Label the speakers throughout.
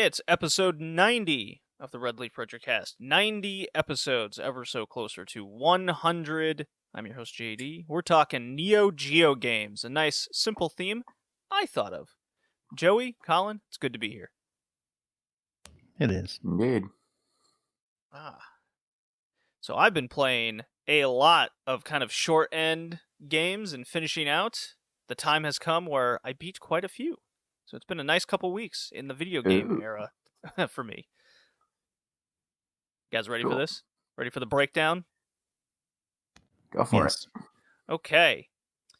Speaker 1: It's episode 90 of the Red Leaf Retrocast. 90 episodes, ever so closer to 100. I'm your host, JD. We're talking Neo Geo games, a nice, simple theme I thought of. Joey, Colin, it's good to be here.
Speaker 2: It is.
Speaker 3: Indeed.
Speaker 1: So I've been playing a lot of kind of short-end games and finishing out. The time has come where I beat quite a few. So it's been a nice couple weeks in the video game era for me. You guys ready for this? Ready for the breakdown?
Speaker 3: Go for it.
Speaker 1: Okay.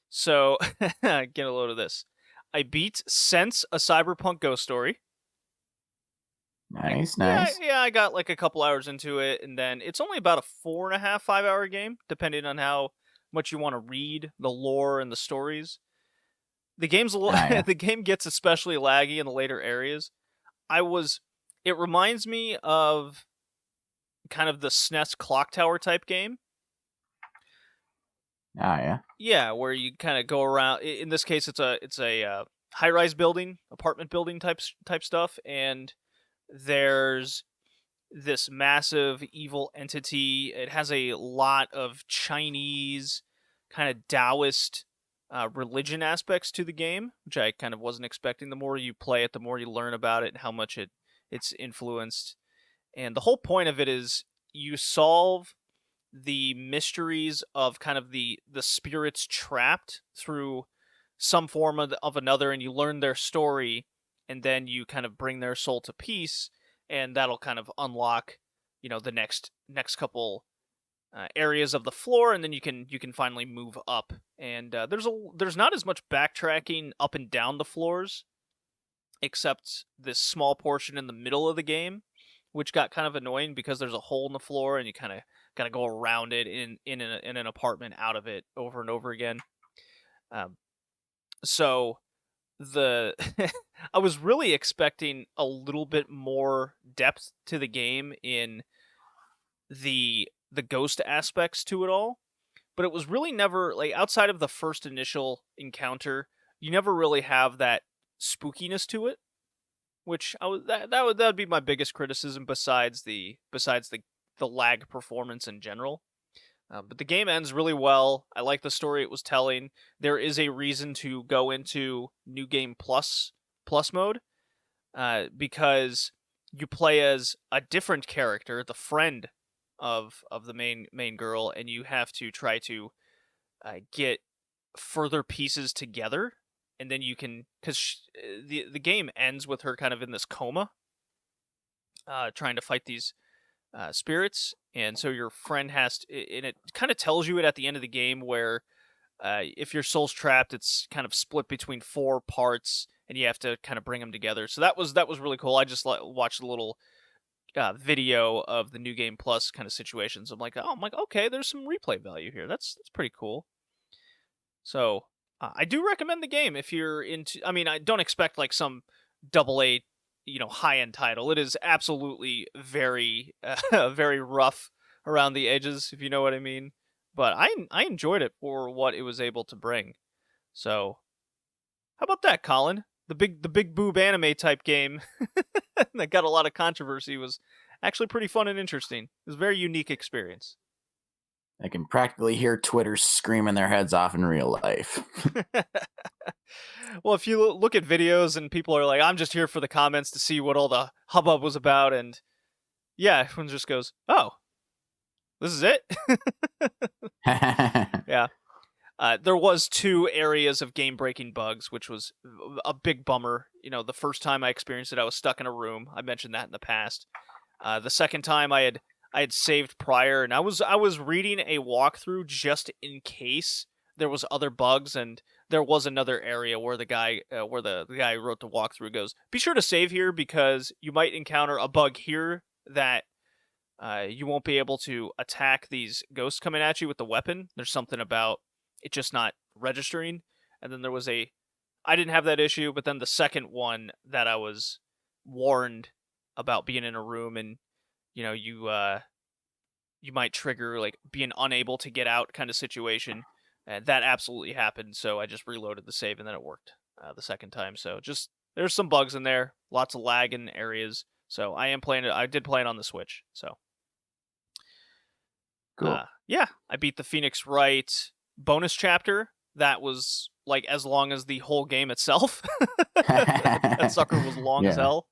Speaker 1: So, get a load of this. I beat Sense, a Cyberpunk Ghost Story.
Speaker 3: Nice.
Speaker 1: Yeah, I got like a couple hours into it, and then it's only about a 4.5, 5-hour game, depending on how much you want to read the lore and the stories. The game's a little, the game gets especially laggy in the later areas. It reminds me of kind of the SNES Clock Tower type game.
Speaker 3: Ah, yeah.
Speaker 1: Yeah, where you kind of go around. In this case, it's a high-rise building, apartment building type stuff, and there's this massive evil entity. It has a lot of Chinese kind of Taoist religion aspects to the game, which I kind of wasn't expecting. The more you play it, the more you learn about it and how much it's influenced. And the whole point of it is you solve the mysteries of kind of the spirits trapped through some form of another, and you learn their story, and then you kind of bring their soul to peace, and that'll kind of unlock, the next couple areas of the floor, and then you can finally move up. And there's not as much backtracking up and down the floors, except this small portion in the middle of the game, which got kind of annoying because there's a hole in the floor, and you kind of got to go around it in an apartment out of it over and over again. So I was really expecting a little bit more depth to the game in the ghost aspects to it all, but it was really never, like, outside of the first initial encounter, you never really have that spookiness to it, which that would be my biggest criticism besides the lag performance in general. But the game ends really well. I like the story it was telling. There is a reason to go into New Game Plus mode, because you play as a different character, the friend of the main girl, and you have to try to get further pieces together, and then you can, because the game ends with her kind of in this coma, trying to fight these spirits, and so your friend has to, and it kind of tells you it at the end of the game where if your soul's trapped, it's kind of split between 4 parts, and you have to kind of bring them together. So that was really cool. I just watched a little video of the New Game Plus kind of situations. I'm like, okay, there's some replay value here. That's pretty cool. So I do recommend the game if you're into. I mean, I don't expect like some AA, high-end title. It is absolutely very, very rough around the edges, if you know what I mean. But I enjoyed it for what it was able to bring. So, how about that, Colin? The big boob anime type game that got a lot of controversy was actually pretty fun and interesting. It was a very unique experience.
Speaker 3: I can practically hear Twitter screaming their heads off in real life.
Speaker 1: Well, if you look at videos and people are like, I'm just here for the comments to see what all the hubbub was about, and yeah, everyone just goes, oh, this is it? Yeah. There was 2 areas of game-breaking bugs, which was a big bummer. The first time I experienced it, I was stuck in a room. I mentioned that in the past. The second time I had saved prior, and I was reading a walkthrough just in case there was other bugs, and there was another area where the guy who wrote the walkthrough goes, be sure to save here because you might encounter a bug here that you won't be able to attack these ghosts coming at you with the weapon. There's something about it just not registering. And then there was I didn't have that issue, but then the second one that I was warned about being in a room and you might trigger like being unable to get out kind of situation. And that absolutely happened, so I just reloaded the save, and then it worked the second time. So just there's some bugs in there, lots of lag in areas. So I am playing it. I did play it on the Switch. So
Speaker 3: Cool.
Speaker 1: yeah, I beat the Phoenix Wright bonus chapter. That was like as long as the whole game itself. That sucker was long as hell.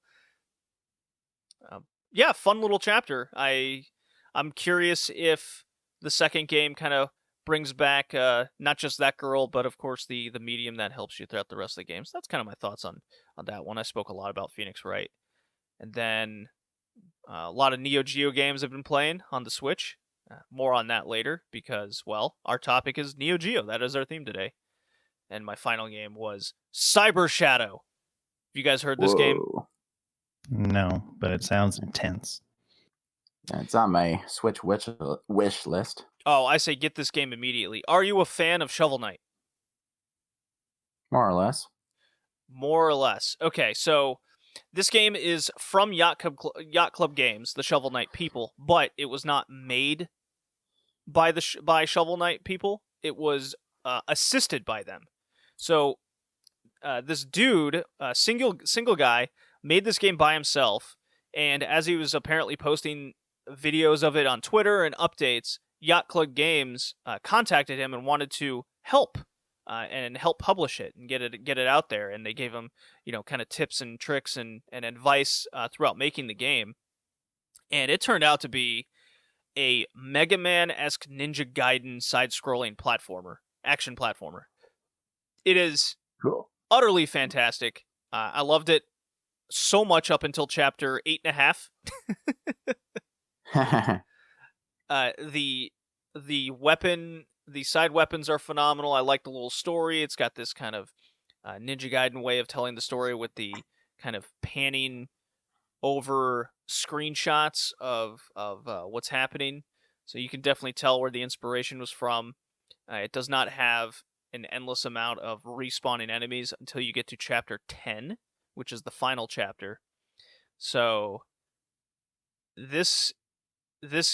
Speaker 1: Yeah, fun little chapter. I'm curious if the second game kind of brings back not just that girl, but of course the medium that helps you throughout the rest of the game. So that's kind of my thoughts on that one. I spoke a lot about Phoenix Wright, and then a lot of Neo Geo games I've been playing on the Switch. More on that later because, well, our topic is Neo Geo. That is our theme today. And my final game was Cyber Shadow. Have you guys heard this game?
Speaker 2: No, but it sounds intense.
Speaker 3: It's on my Switch wish list.
Speaker 1: Oh, I say get this game immediately. Are you a fan of Shovel Knight?
Speaker 3: More or less.
Speaker 1: More or less. Okay, so this game is from Yacht Club Games, the Shovel Knight people, but it was not made by by Shovel Knight people. It was assisted by them. So this dude, single guy, made this game by himself, and as he was apparently posting videos of it on Twitter and updates, Yacht Club Games contacted him and wanted to help and help publish it and get it out there. And they gave him, kind of tips and tricks and advice throughout making the game. And it turned out to be a Mega Man-esque Ninja Gaiden side-scrolling action platformer. It is
Speaker 3: cool,
Speaker 1: utterly fantastic. I loved it so much up until chapter 8.5. The side weapons are phenomenal. I like the little story. It's got this kind of Ninja Gaiden way of telling the story with the kind of panning over screenshots of what's happening. So you can definitely tell where the inspiration was from. It does not have an endless amount of respawning enemies until you get to chapter 10, which is the final chapter. So this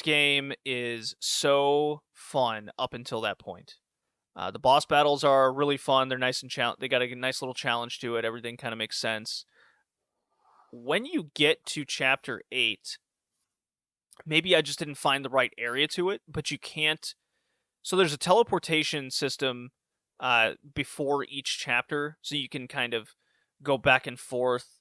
Speaker 1: game is so fun up until that point. The boss battles are really fun. They're nice and they got a nice little challenge to it. Everything kind of makes sense. When you get to chapter 8, maybe I just didn't find the right area to it, but you can't. So there's a teleportation system before each chapter, so you can kind of go back and forth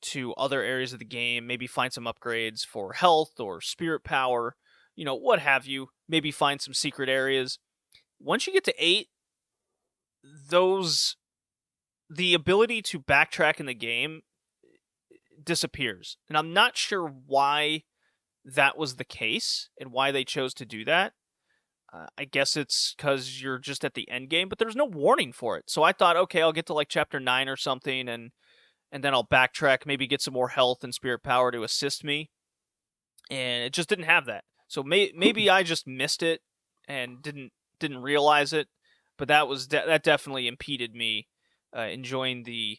Speaker 1: to other areas of the game, maybe find some upgrades for health or spirit power, what have you, maybe find some secret areas. Once you get to 8, the ability to backtrack in the game disappears. And I'm not sure why that was the case and why they chose to do that. I guess it's because you're just at the end game, but there's no warning for it. So I thought, okay, I'll get to like chapter 9 or something, and then I'll backtrack, maybe get some more health and spirit power to assist me. And it just didn't have that. So maybe I just missed it and didn't realize it. But that definitely impeded me enjoying the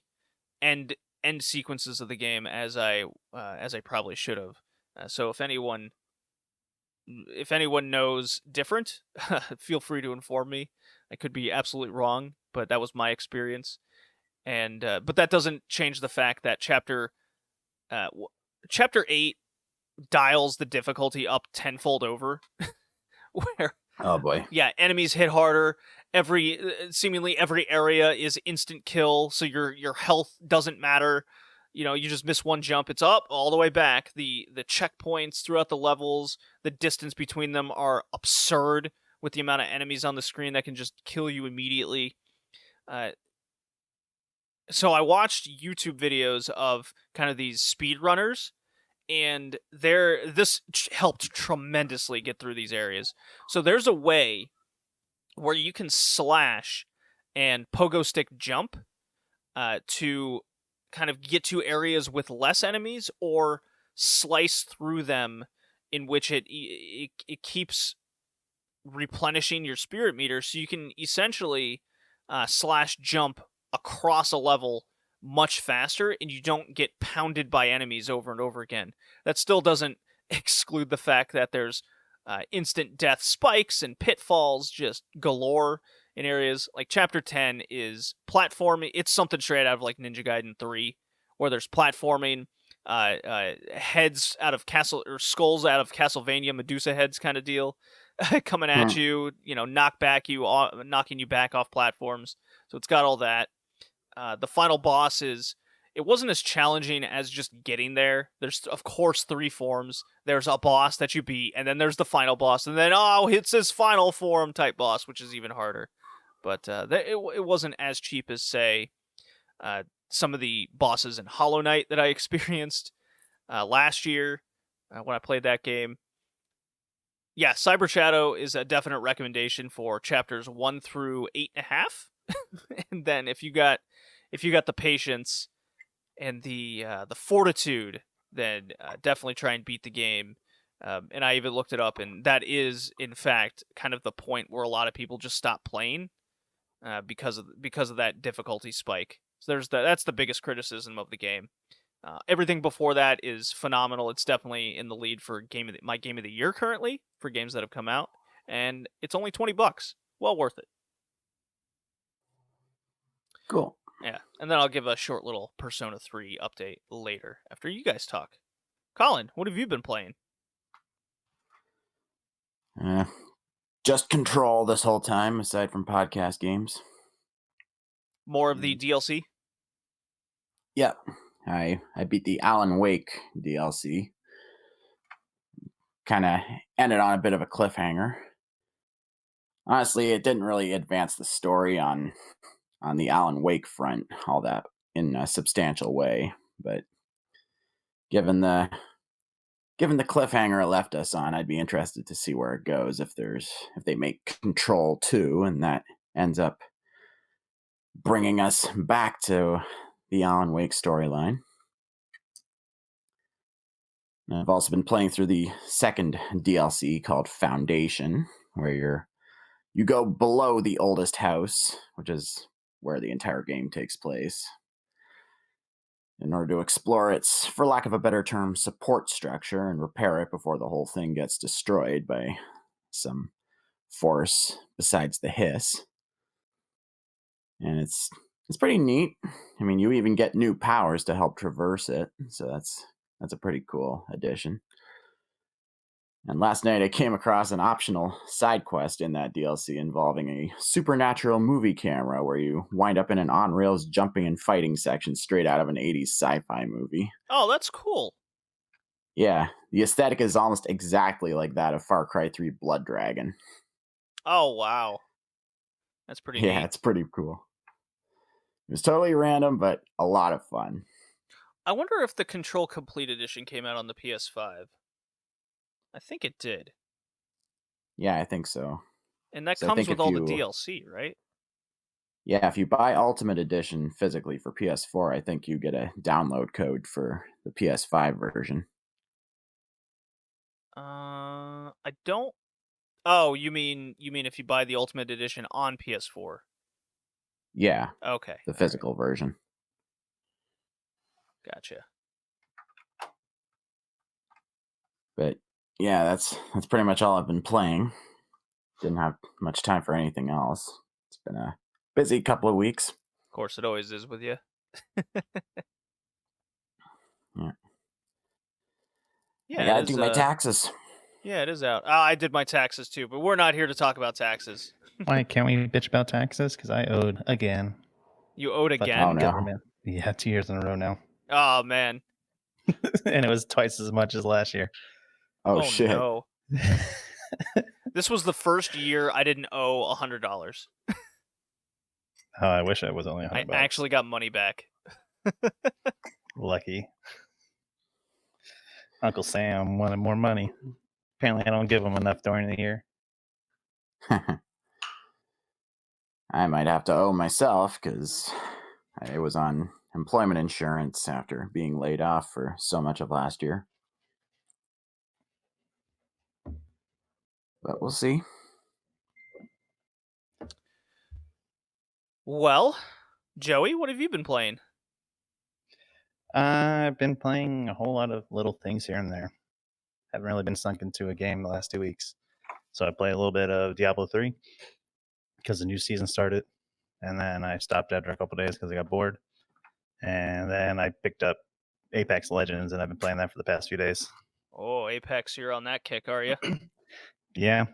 Speaker 1: end sequences of the game as I probably should have. So if anyone knows different, feel free to inform me. I could be absolutely wrong, but that was my experience. And but that doesn't change the fact that chapter 8 dials the difficulty up tenfold over. Where,
Speaker 3: oh boy,
Speaker 1: yeah, enemies hit harder. Seemingly every area is instant kill, so your health doesn't matter. You just miss one jump, it's up all the way back. The checkpoints throughout the levels, the distance between them are absurd with the amount of enemies on the screen that can just kill you immediately. So I watched YouTube videos of kind of these speedrunners, and this helped tremendously get through these areas. So there's a way where you can slash and pogo stick jump to kind of get to areas with less enemies, or slice through them, in which it keeps replenishing your spirit meter, so you can essentially slash jump across a level much faster, and you don't get pounded by enemies over and over again. That still doesn't exclude the fact that there's instant death spikes and pitfalls just galore in areas. Like chapter 10 is platforming. It's something straight out of like Ninja Gaiden 3. where there's platforming, heads out of skulls out of Castlevania, Medusa heads kind of deal, coming at you, knocking you back off platforms. So it's got all that. The final boss it wasn't as challenging as just getting there. There's, of course, 3 forms. There's a boss that you beat, and then there's the final boss, and then, it's his final form type boss, which is even harder. But it wasn't as cheap as, say, some of the bosses in Hollow Knight that I experienced last year when I played that game. Yeah, Cyber Shadow is a definite recommendation for chapters 1 through 8.5. And then if you got the patience and the fortitude, then definitely try and beat the game. And I even looked it up, and that is, in fact, kind of the point where a lot of people just stop playing because of that difficulty spike. So that's the biggest criticism of the game. Everything before that is phenomenal. It's definitely in the lead for my game of the year currently for games that have come out, and it's only $20. Well worth it.
Speaker 3: Cool.
Speaker 1: Yeah, and then I'll give a short little Persona 3 update later after you guys talk. Colin, what have you been playing?
Speaker 3: Just Control this whole time, aside from podcast games.
Speaker 1: More of the DLC?
Speaker 3: Yep. I beat the Alan Wake DLC. Kind of ended on a bit of a cliffhanger. Honestly, it didn't really advance the story on the Alan Wake front all that in a substantial way, but given the cliffhanger it left us on, I'd be interested to see where it goes if they make Control 2 and that ends up bringing us back to the Alan Wake storyline. I've also been playing through the second DLC called Foundation, where you go below the oldest house, which is where the entire game takes place, in order to explore its, for lack of a better term, support structure and repair it before the whole thing gets destroyed by some force besides the hiss. And it's pretty neat. I mean, you even get new powers to help traverse it, so that's a pretty cool addition. And last night I came across an optional side quest in that DLC involving a supernatural movie camera where you wind up in an on-rails jumping and fighting section straight out of an 80s sci-fi movie.
Speaker 1: Oh, that's cool.
Speaker 3: Yeah, the aesthetic is almost exactly like that of Far Cry 3 Blood Dragon.
Speaker 1: Oh, wow. That's pretty neat.
Speaker 3: Yeah, it's pretty cool. It was totally random, but a lot of fun.
Speaker 1: I wonder if the Control Complete Edition came out on the PS5. I think it did.
Speaker 3: Yeah, I think so.
Speaker 1: And that comes with all the DLC, right?
Speaker 3: Yeah, if you buy Ultimate Edition physically for PS4, I think you get a download code for the PS5 version.
Speaker 1: I don't. Oh, you mean if you buy the Ultimate Edition on PS4?
Speaker 3: Yeah.
Speaker 1: Okay.
Speaker 3: The physical version.
Speaker 1: Gotcha.
Speaker 3: But yeah, that's pretty much all I've been playing. Didn't have much time for anything else. It's been a busy couple of weeks.
Speaker 1: Of course, it always is with you.
Speaker 3: Yeah.
Speaker 1: Yeah,
Speaker 3: I gotta do my taxes.
Speaker 1: Yeah, it is out. I did my taxes too, but we're not here to talk about taxes.
Speaker 2: Why can't we bitch about taxes? Because I owed again.
Speaker 1: You owed again?
Speaker 3: Oh, no.
Speaker 2: Government. Yeah, 2 years in a row now.
Speaker 1: Oh, man.
Speaker 2: And it was twice as much as last year.
Speaker 3: Oh shit.
Speaker 1: No. This was the first year I didn't owe $100.
Speaker 2: Oh, I wish I was only $100.
Speaker 1: I actually got money back.
Speaker 2: Lucky. Uncle Sam wanted more money. Apparently, I don't give him enough during the year.
Speaker 3: I might have to owe myself because I was on employment insurance after being laid off for so much of last year. But we'll see.
Speaker 1: Well, Joey, what have you been playing?
Speaker 2: I've been playing a whole lot of little things here and there. Haven't really been sunk into a game the last 2 weeks. So I played a little bit of Diablo 3 because the new season started. And then I stopped after a couple days because I got bored. And then I picked up Apex Legends, and I've been playing that for the past few days.
Speaker 1: Oh, Apex, you're on that kick, are you?
Speaker 2: Yeah.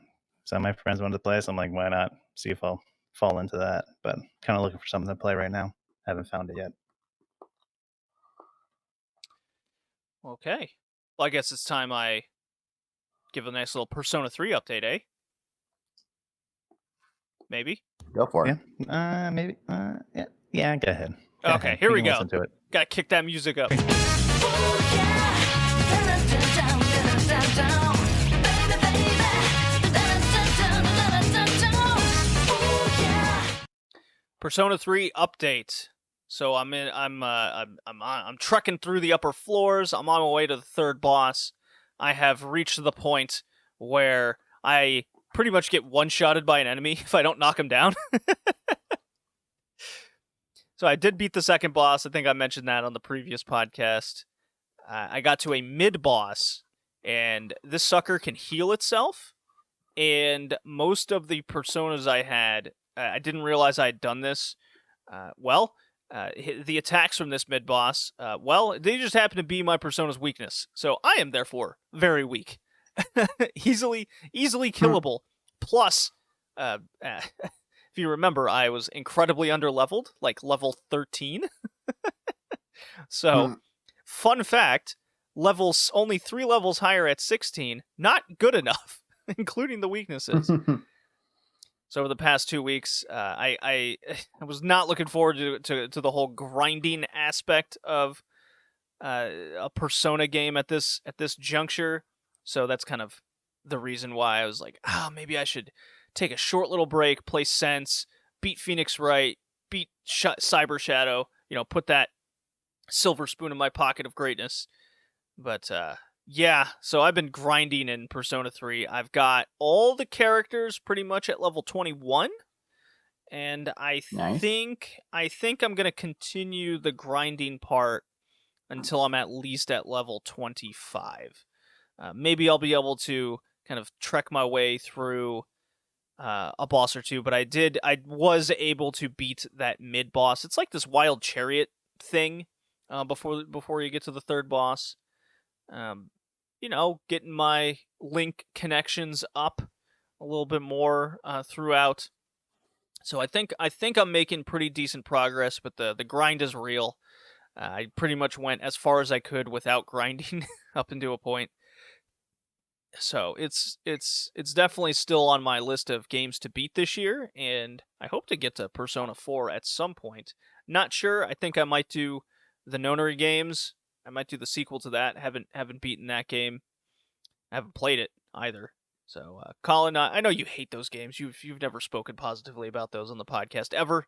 Speaker 2: Some of my friends wanted to play, so I'm like, why not? See if I'll fall into that. But kind of looking for something to play right now. Haven't found it yet.
Speaker 1: Okay. Well, I guess it's time I give a nice little Persona 3 update, eh? Maybe?
Speaker 3: Go for it.
Speaker 2: Yeah. Maybe. Yeah. Go ahead. Go
Speaker 1: Okay,
Speaker 2: ahead.
Speaker 1: here we
Speaker 2: can
Speaker 1: go.
Speaker 2: Listen to it.
Speaker 1: Gotta kick that music up. Persona 3 update. So I'm trekking through the upper floors. I'm on my way to the third boss. I have reached the point where I pretty much get one-shotted by an enemy if I don't knock him down. So I did beat the second boss. I think I mentioned that on the previous podcast. I got to a mid-boss, and this sucker can heal itself. And most of the personas I had, I didn't realize I had done this. The attacks from this mid-boss, they just happen to be my persona's weakness. So I am, therefore, very weak. easily killable. Plus, if you remember, I was incredibly underleveled, like level 13. So, fun fact, only 3 levels higher at 16, not good enough, including the weaknesses. So over the past 2 weeks, I was not looking forward to the whole grinding aspect of a Persona game at this juncture. So that's kind of the reason why I was like, maybe I should take a short little break, play Sense, beat Phoenix Wright, beat Cyber Shadow, put that silver spoon in my pocket of greatness. But yeah, so I've been grinding in Persona 3. I've got all the characters pretty much at level 21, and I think I'm going to continue the grinding part until I'm at least at level 25. Maybe I'll be able to kind of trek my way through a boss or two, but I was able to beat that mid boss. It's like this wild chariot thing before you get to the third boss. Getting my link connections up a little bit more throughout. So I think I'm making pretty decent progress, but the grind is real. I pretty much went as far as I could without grinding up into a point. So it's definitely still on my list of games to beat this year, and I hope to get to Persona 4 at some point. Not sure. I think I might do the Nonary games. I might do the sequel to that. Haven't beaten that game. I haven't played it either. So, Colin, I know you hate those games. You've never spoken positively about those on the podcast ever.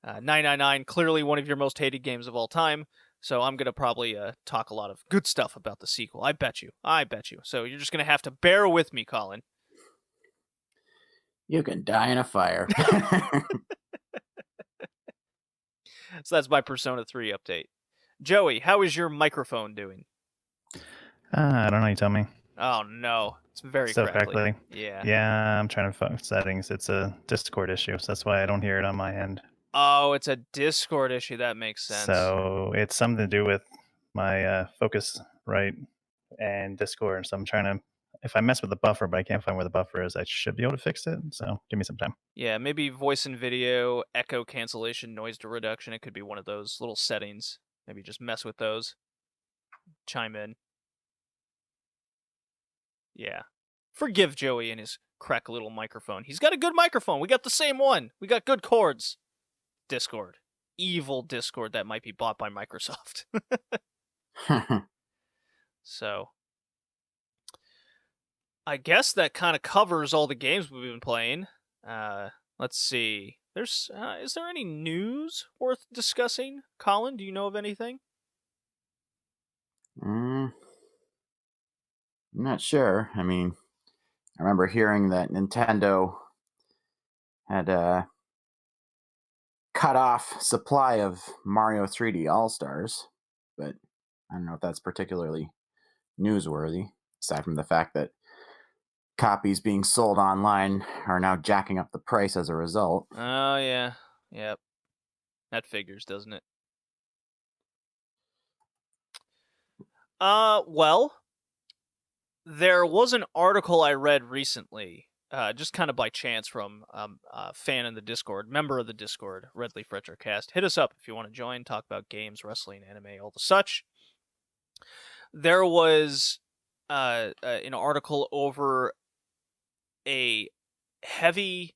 Speaker 1: 999, clearly one of your most hated games of all time. So I'm going to probably talk a lot of good stuff about the sequel. I bet you. So you're just going to have to bear with me, Colin.
Speaker 3: You can die in a fire.
Speaker 1: So that's my Persona 3 update. Joey, how is your microphone doing?
Speaker 2: I don't know. You tell me.
Speaker 1: Oh, no. It's very
Speaker 2: Still
Speaker 1: crackly.
Speaker 2: Yeah, I'm trying to find settings. It's a Discord issue, so that's why I don't hear it on my end.
Speaker 1: Oh, it's a Discord issue. That makes sense.
Speaker 2: So it's something to do with my focus, right, and Discord. So I'm trying to, if I mess with the buffer, but I can't find where the buffer is, I should be able to fix it. So give me some time.
Speaker 1: Yeah, maybe voice and video, echo cancellation, noise reduction. It could be one of those little settings. Maybe just mess with those. Chime in. Yeah. Forgive Joey and his crack little microphone. He's got a good microphone. We got the same one. We got good cords. Discord. Evil Discord that might be bought by Microsoft. So, I guess that kind of covers all the games we've been playing. Let's see. Is there any news worth discussing? Colin, do you know of anything?
Speaker 3: I'm not sure. I mean, I remember hearing that Nintendo had cut off supply of Mario 3D All-Stars, but I don't know if that's particularly newsworthy, aside from the fact that copies being sold online are now jacking up the price as a result.
Speaker 1: Oh, yeah. Yep. That figures, doesn't it? Well, there was an article I read recently, just kind of by chance from a fan in the Discord, member of the Discord, Red Leaf Retrocast. Hit us up if you want to join, talk about games, wrestling, anime, all the such. There was an article over a heavy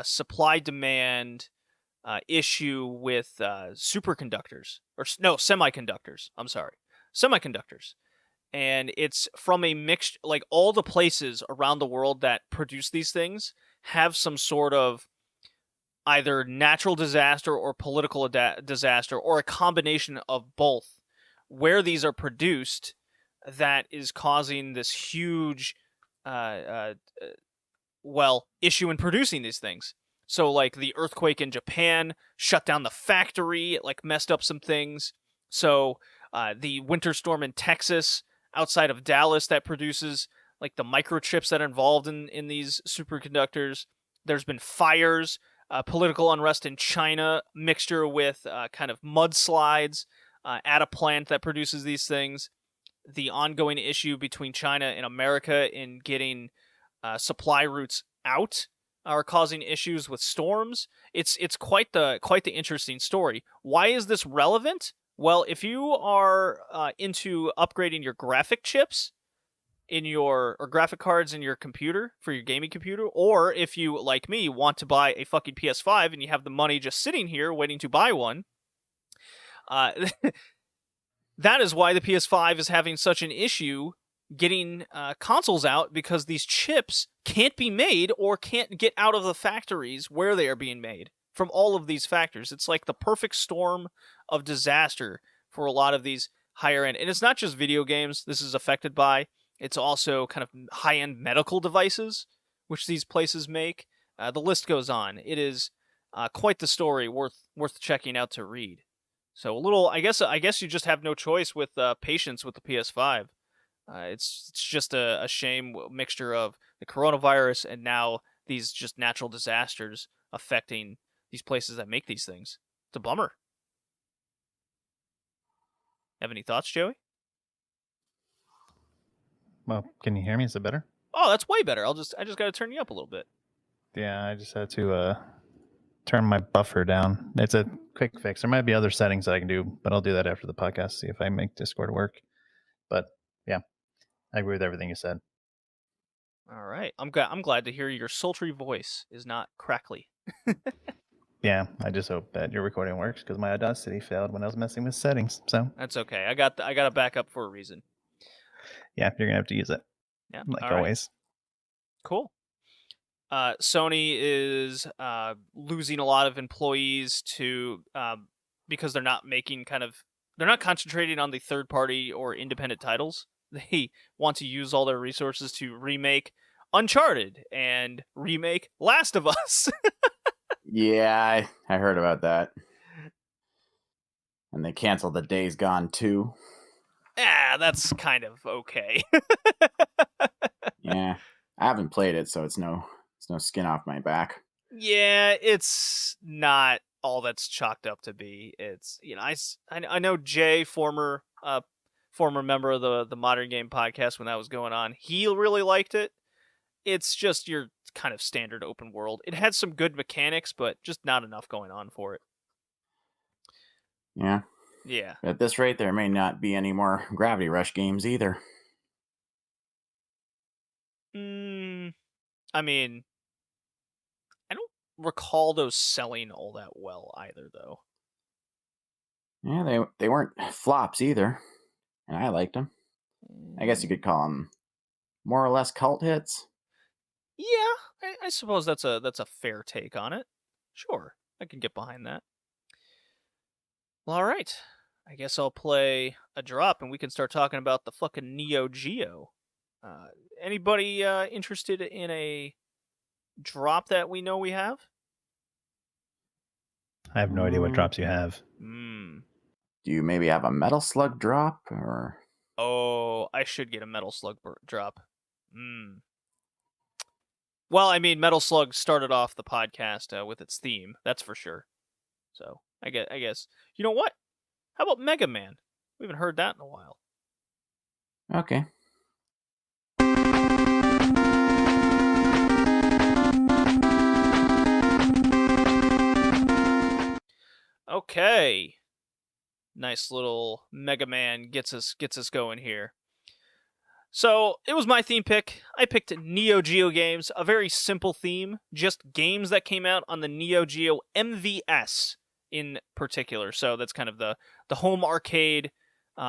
Speaker 1: supply-demand issue with superconductors, or no, semiconductors. I'm sorry, semiconductors. And it's from a mixed, like all the places around the world that produce these things have some sort of either natural disaster or political disaster, or a combination of both, where these are produced, that is causing this huge uh, uh, issue in producing these things. So, like, the earthquake in Japan shut down the factory, it, like, messed up some things. So, the winter storm in Texas, outside of Dallas, that produces, like, the microchips that are involved in these superconductors. There's been fires, political unrest in China, mixture with kind of mudslides at a plant that produces these things. The ongoing issue between China and America in getting supply routes out are causing issues with storms. It's quite the interesting story. Why is this relevant? Well, if you are into upgrading your graphic chips in your, or graphic cards in your computer for your gaming computer, or if you, like me, want to buy a fucking PS5 and you have the money just sitting here waiting to buy one, that is why the PS5 is having such an issue getting consoles out, because these chips can't be made or can't get out of the factories where they are being made from all of these factors. It's like the perfect storm of disaster for a lot of these higher end. And it's not just video games this is affected by. It's also kind of high end medical devices, which these places make. The list goes on. It is quite the story, worth checking out to read. So a little, I guess you just have no choice with patience with the PS5. It's just a shame mixture of the coronavirus and now these just natural disasters affecting these places that make these things. It's a bummer. Have any thoughts, Joey?
Speaker 2: Well, can you hear me? Is it better?
Speaker 1: Oh, that's way better. I just got to turn you up a little bit.
Speaker 2: Yeah, I just had to turn my buffer down. It's a quick fix. There might be other settings that I can do, but I'll do that after the podcast, see if I make Discord work. But yeah, I agree with everything you said.
Speaker 1: All right. I'm glad to hear your sultry voice is not crackly.
Speaker 2: Yeah, I just hope that your recording works, because my Audacity failed when I was messing with settings. So
Speaker 1: That's okay. I got a backup for a reason.
Speaker 2: yeah, you're gonna have to use it.
Speaker 1: Yeah.
Speaker 2: Like
Speaker 1: all
Speaker 2: always.
Speaker 1: Right. Cool. Sony is losing a lot of employees to because they're not concentrating on the third party or independent titles. They want to use all their resources to remake Uncharted and remake Last of Us.
Speaker 3: Yeah, I heard about that. And they canceled the Days Gone 2.
Speaker 1: That's kind of okay.
Speaker 3: Yeah, I haven't played it, so it's no skin off my back.
Speaker 1: Yeah, it's not all that's chalked up to be. It's, I know Jay, former member of the Modern Game podcast, when that was going on, he really liked it. It's just your kind of standard open world. It had some good mechanics, but just not enough going on for it.
Speaker 3: Yeah.
Speaker 1: Yeah.
Speaker 3: At this rate, there may not be any more Gravity Rush games either.
Speaker 1: I mean, I don't recall those selling all that well either, though.
Speaker 3: Yeah, they weren't flops either, and I liked them. I guess you could call them more or less cult hits.
Speaker 1: Yeah, I suppose that's a fair take on it. Sure, I can get behind that. Well, all right. I guess I'll play a drop and we can start talking about the fucking Neo Geo. Anybody interested in a drop that we know we have?
Speaker 2: I have no idea what drops you have.
Speaker 3: Do you maybe have a Metal Slug drop, or?
Speaker 1: Oh, I should get a Metal Slug drop. Well, I mean, Metal Slug started off the podcast with its theme, that's for sure. So I guess. You know what? How about Mega Man? We haven't heard that in a while.
Speaker 3: Okay.
Speaker 1: Okay. Nice little Mega Man gets us going here. So it was my theme pick. I picked Neo Geo games, a very simple theme, just games that came out on the Neo Geo MVS in particular. So that's kind of the home arcade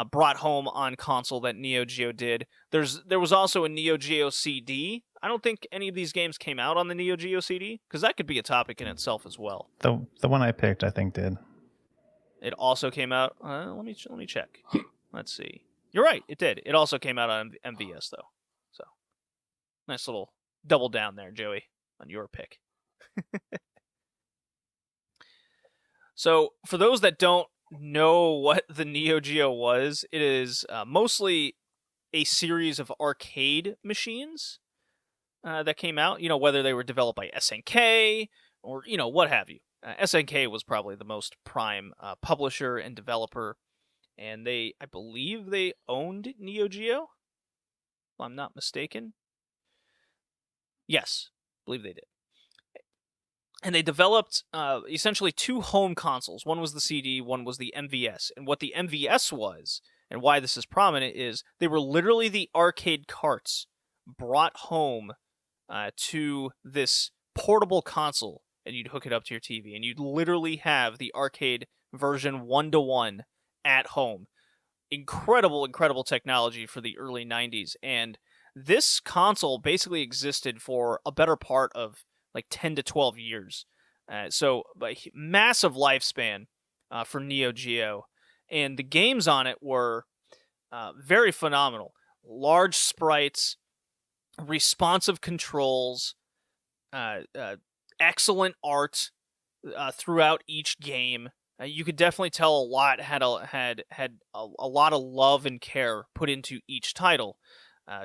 Speaker 1: brought home on console that Neo Geo did. There was also a Neo Geo CD. I don't think any of these games came out on the Neo Geo CD because that could be a topic in itself as well.
Speaker 2: The one I picked, I think, did.
Speaker 1: It also came out. Let me check. Let's see. You're right. It did. It also came out on MVS though. So nice little double down there, Joey, on your pick. So for those that don't know what the Neo Geo was, it is mostly a series of arcade machines that came out. You know, whether they were developed by SNK or what have you. SNK was probably the most prime publisher and developer. And I believe they owned Neo Geo, if I'm not mistaken. Yes, I believe they did. And they developed essentially two home consoles. One was the CD, one was the MVS. And what the MVS was, and why this is prominent, is they were literally the arcade carts brought home to this portable console, and you'd hook it up to your TV, and you'd literally have the arcade version 1-to-1 at home. Incredible technology for the early 90s. And this console basically existed for a better part of like 10 to 12 years. So massive lifespan for Neo Geo. And the games on it were very phenomenal. Large sprites, responsive controls, excellent art throughout each game. You could definitely tell a lot had a lot of love and care put into each title.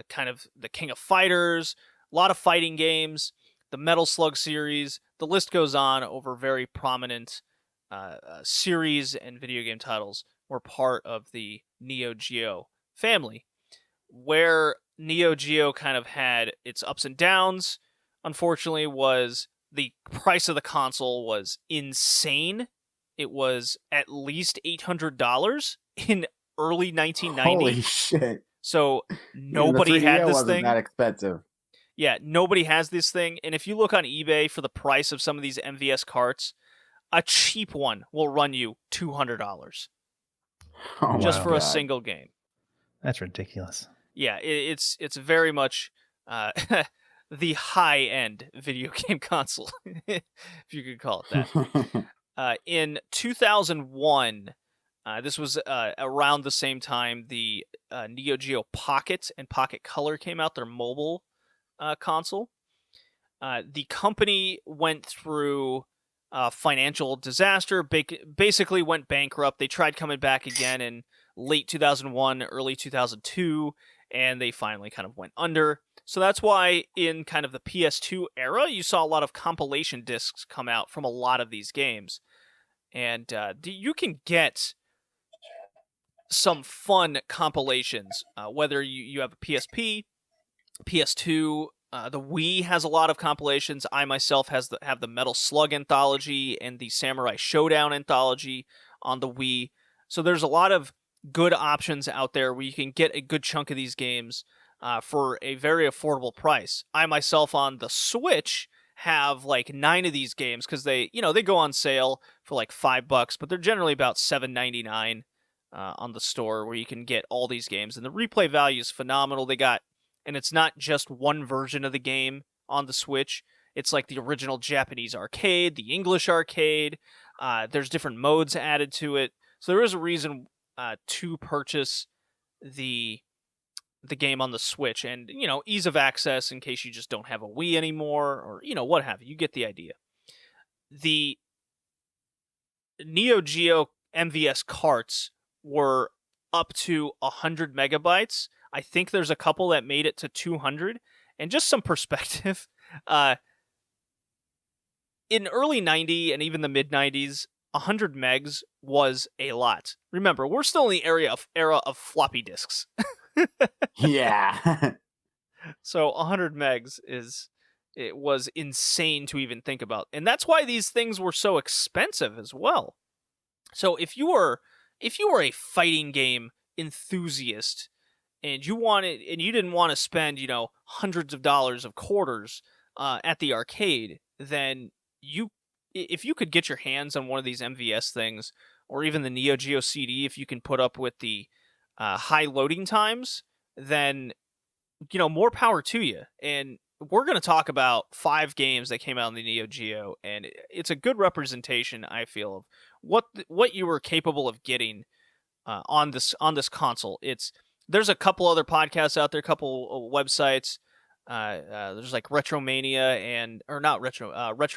Speaker 1: Kind of the King of Fighters, a lot of fighting games, the Metal Slug series. The list goes on over very prominent series and video game titles were part of the Neo Geo family. Where Neo Geo kind of had its ups and downs, unfortunately, was the price of the console was insane. It was at least $800 in early 1990.
Speaker 3: Holy shit.
Speaker 1: So nobody had this
Speaker 3: wasn't
Speaker 1: thing.
Speaker 3: That expensive.
Speaker 1: Yeah, nobody has this thing. And if you look on eBay for the price of some of these MVS carts, a cheap one will run you $200 just for a single game.
Speaker 2: That's ridiculous.
Speaker 1: Yeah, it's very much the high-end video game console, if you could call it that. In 2001, this was around the same time the Neo Geo Pocket and Pocket Color came out, their mobile console. The company went through financial disaster, basically went bankrupt. They tried coming back again in late 2001, early 2002, and they finally kind of went under. So that's why in kind of the PS2 era, you saw a lot of compilation discs come out from a lot of these games. And you can get some fun compilations, whether you have a PSP, PS2, the Wii has a lot of compilations. I myself have the Metal Slug anthology and the Samurai Showdown anthology on the Wii. So there's a lot of good options out there where you can get a good chunk of these games for a very affordable price. I myself on the Switch have like 9 of these games because they go on sale for like $5, but they're generally about $7.99 on the store where you can get all these games. And the replay value is phenomenal. And it's not just one version of the game on the Switch. It's like the original Japanese arcade, the English arcade. There's different modes added to it. So there is a reason to purchase the game on the Switch, and ease of access in case you just don't have a Wii anymore, or what have you. You get the idea. The Neo Geo MVS carts were up to 100 megabytes. I think there's a couple that made it to 200. And just some perspective, in early 90 and even the mid 90s, 100 megs was a lot. Remember, we're still in the era of floppy disks.
Speaker 3: Yeah.
Speaker 1: So 100 megs it was insane to even think about. And that's why these things were so expensive as well. So if you were a fighting game enthusiast and you didn't want to spend, hundreds of dollars of quarters at the arcade, then if you could get your hands on one of these MVS things, or even the Neo Geo CD, if you can put up with the high loading times, then more power to you. And we're going to talk about 5 games that came out in the Neo Geo, and it's a good representation, I feel, of what you were capable of getting on this console. There's a couple other podcasts out there, a couple websites. There's like Retro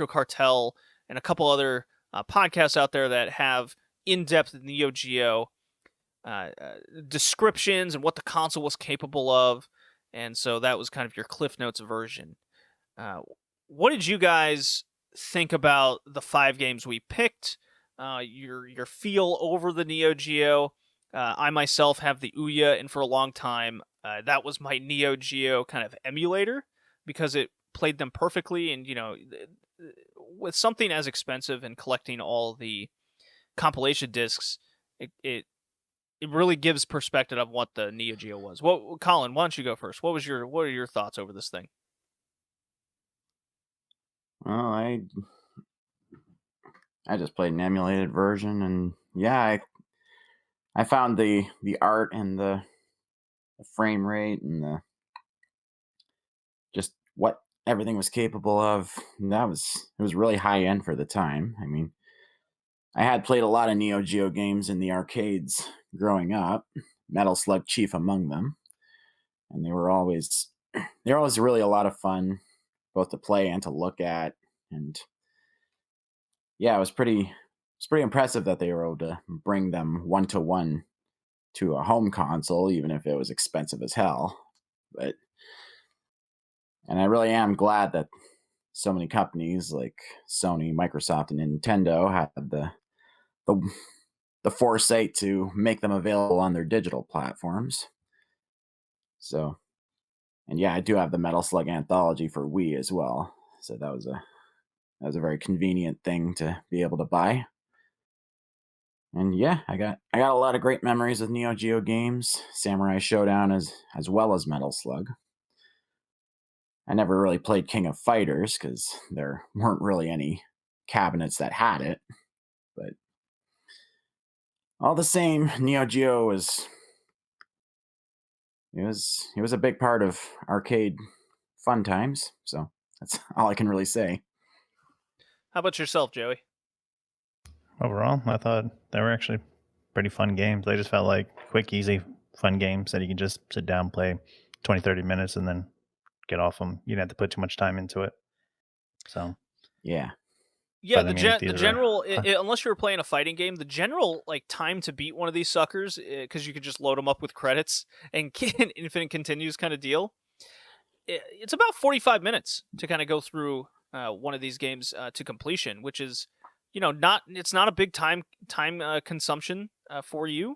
Speaker 1: Cartel, and a couple other podcasts out there that have in-depth Neo Geo descriptions and what the console was capable of. And so that was kind of your Cliff Notes version. What did you guys think about the 5 games we picked? Your feel over the Neo Geo? I myself have the Ouya, and for a long time, that was my Neo Geo kind of emulator because it played them perfectly. And with something as expensive and collecting all the compilation discs, it really gives perspective of what the Neo Geo was. Colin, why don't you go first? What are your thoughts over this thing?
Speaker 3: Well, I just played an emulated version, and yeah, I found the art and the frame rate and the just what everything was capable of. And it was really high end for the time. I mean, I had played a lot of Neo Geo games in the arcades growing up, Metal Slug chief among them, and they were always really a lot of fun, both to play and to look at. And yeah, it was pretty impressive that they were able to bring them 1-to-1 to a home console, even if it was expensive as hell. And I really am glad that so many companies like Sony, Microsoft, and Nintendo had the foresight to make them available on their digital platforms. So, and yeah, I do have the Metal Slug Anthology for Wii as well. So that was a very convenient thing to be able to buy. And yeah, I got a lot of great memories with Neo Geo games, Samurai Showdown as well as Metal Slug. I never really played King of Fighters because there weren't really any cabinets that had it. But all the same, Neo Geo was a big part of arcade fun times. So that's all I can really say.
Speaker 1: How about yourself, Joey?
Speaker 2: Overall, I thought they were actually pretty fun games. They just felt like quick, easy, fun games that you can just sit down, play 20, 30 minutes, and then get off them. You didn't have to put too much time into it. So,
Speaker 3: yeah.
Speaker 1: Yeah, the general, unless you were playing a fighting game, the general time to beat one of these suckers, because you could just load them up with credits and infinite continues kind of deal. It's about 45 minutes to kind of go through one of these games to completion, which is, it's not a big time consumption for you.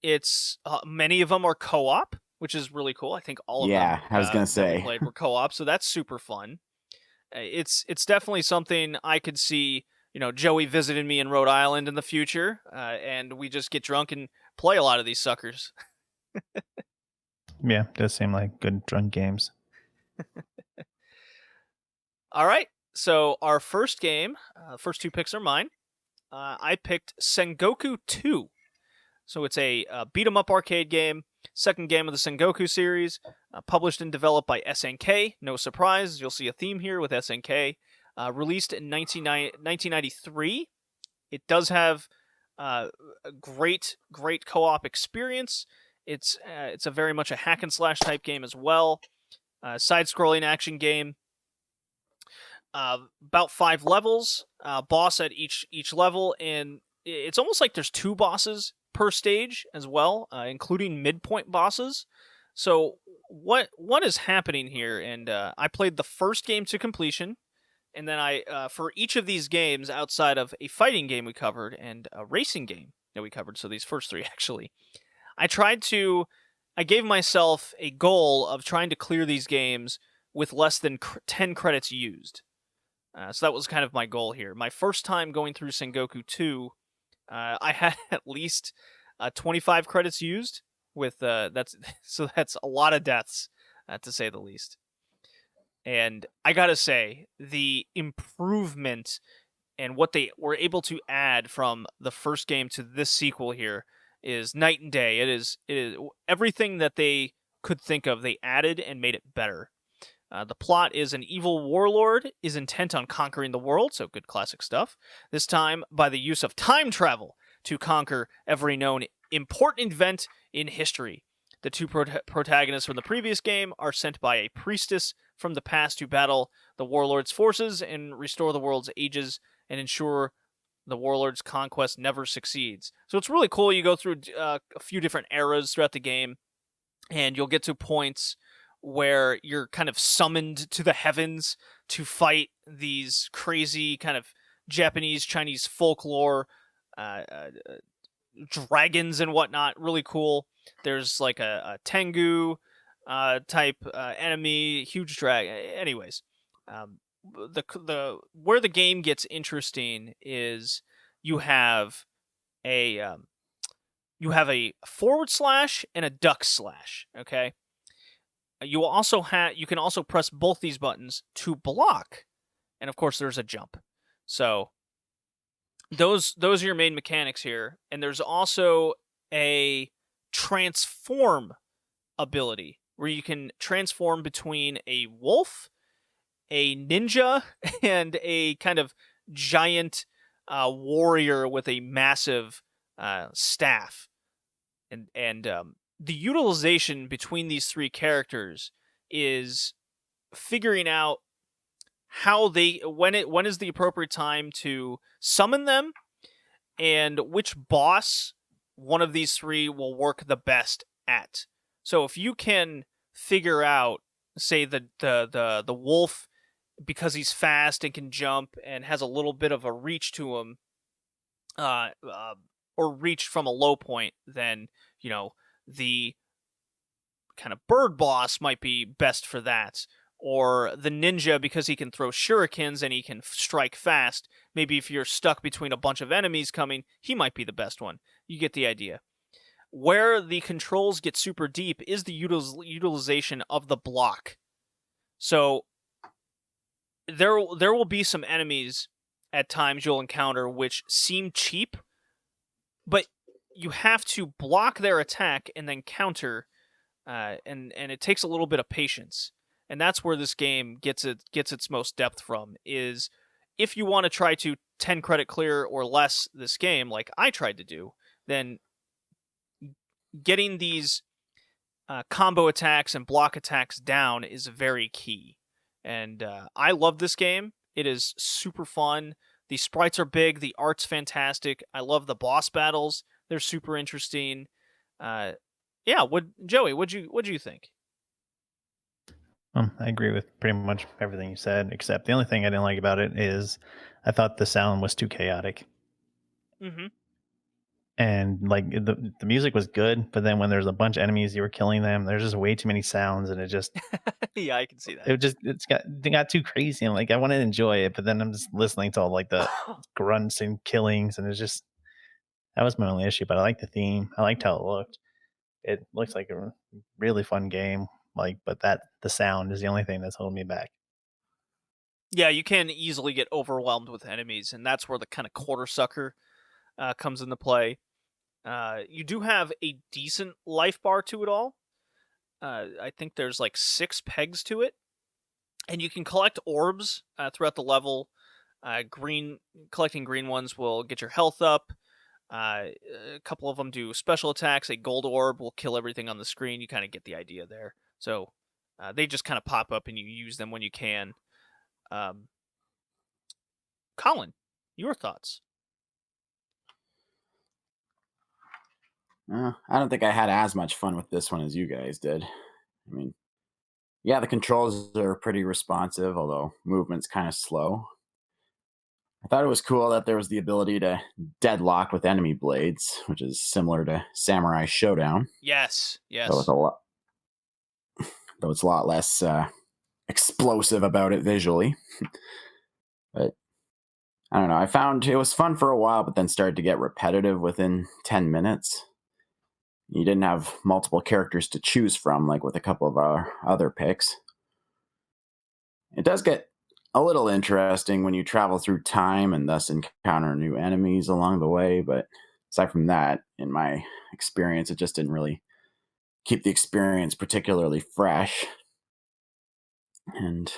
Speaker 1: It's many of them are co-op, which is really cool. I think all of them.
Speaker 3: Yeah, I was gonna say
Speaker 1: played were co-op, so that's super fun. It's definitely something I could see, Joey visiting me in Rhode Island in the future, and we just get drunk and play a lot of these suckers.
Speaker 2: Yeah, does seem like good drunk games.
Speaker 1: All right, so our first game, first 2 picks are mine. I picked Sengoku 2. So it's a beat-em-up arcade game, second game of the Sengoku series, published and developed by SNK. No surprise, you'll see a theme here with SNK. Released in 1993. It does have a great co-op experience. It's a very much a hack and slash type game as well. Side-scrolling action game. About 5 levels, boss at each level, and it's almost like there's 2 bosses per stage as well, including midpoint bosses. So what is happening here? And I played the first game to completion, and then I for each of these games, outside of a fighting game we covered and a racing game that we covered, so these first 3 actually, I tried to I gave myself a goal of trying to clear these games with less than 10 credits used. So that was kind of my goal here. My first time going through Sengoku 2, I had at least 25 credits used. With that's a lot of deaths, to say the least. And I gotta say, the improvement and what they were able to add from the first game to this sequel here is night and day. It is everything that they could think of, they added and made it better. The plot is an evil warlord is intent on conquering the world, so good classic stuff. This time by the use of time travel to conquer every known important event in history. The two protagonists from the previous game are sent by a priestess from the past to battle the warlord's forces and restore the world's ages and ensure the warlord's conquest never succeeds. So it's really cool. You go through a few different eras throughout the game, and you'll get to points where you're kind of summoned to the heavens to fight these crazy kind of Japanese, Chinese folklore dragons and whatnot. Really cool. There's like a Tengu type enemy, huge drag. Anyways, the where the game gets interesting is you have a forward slash and a duck slash. Okay. You can also press both these buttons to block, and of course there's a jump. So those are your main mechanics here, and there's also a transform ability where you can transform between a wolf, a ninja, and a kind of giant warrior with a massive staff, and the utilization between these three characters is figuring out how when is the appropriate time to summon them, and which boss one of these three will work the best at. So if you can figure out, say, the wolf, because he's fast and can jump and has a little bit of a reach to him, or reach from a low point, then the kind of bird boss might be best for that. Or the ninja, because he can throw shurikens and he can strike fast. Maybe if you're stuck between a bunch of enemies coming, he might be the best one. You get the idea. Where the controls get super deep is the utilization of the block. So there will be some enemies at times you'll encounter which seem cheap, but you have to block their attack and then counter, and it takes a little bit of patience. And that's where this game gets its most depth from, is if you want to try to 10 credit clear or less this game, like I tried to do, then getting these combo attacks and block attacks down is very key. And I love this game. It is super fun. The sprites are big. The art's fantastic. I love the boss battles. They're super interesting. Joey, what'd you think?
Speaker 2: I agree with pretty much everything you said, except the only thing I didn't like about it is I thought the sound was too chaotic.
Speaker 1: Mm-hmm.
Speaker 2: And like the music was good, but then when there's a bunch of enemies, you were killing them. There's just way too many sounds, and it just
Speaker 1: yeah, I can see that.
Speaker 2: It got too crazy. And like I want to enjoy it, but then I'm just listening to all like the grunts and killings, and that was my only issue. But I liked the theme. I liked how it looked. It looks like a really fun game. But the sound is the only thing that's holding me back.
Speaker 1: Yeah, you can easily get overwhelmed with enemies, and that's where the kind of quarter sucker comes into play. You do have a decent life bar to it all. I think there's like 6 pegs to it, and you can collect orbs throughout the level. Collecting green ones will get your health up. A couple of them do special attacks. A gold orb will kill everything on the screen. You kind of get the idea there. So they just kind of pop up and you use them when you can. Colin, your thoughts?
Speaker 3: I don't think I had as much fun with this one as you guys did. I mean, yeah, the controls are pretty responsive, although movement's kind of slow. I thought it was cool that there was the ability to deadlock with enemy blades, which is similar to Samurai Showdown,
Speaker 1: Yes,
Speaker 3: but with
Speaker 1: yes.
Speaker 3: a lot, though it's a lot less explosive about it visually. But I don't know. I found it was fun for a while, but then started to get repetitive within 10 minutes. You didn't have multiple characters to choose from, like with a couple of our other picks. It does get a little interesting when you travel through time and thus encounter new enemies along the way, but aside from that, in my experience, it just didn't really keep the experience particularly fresh. And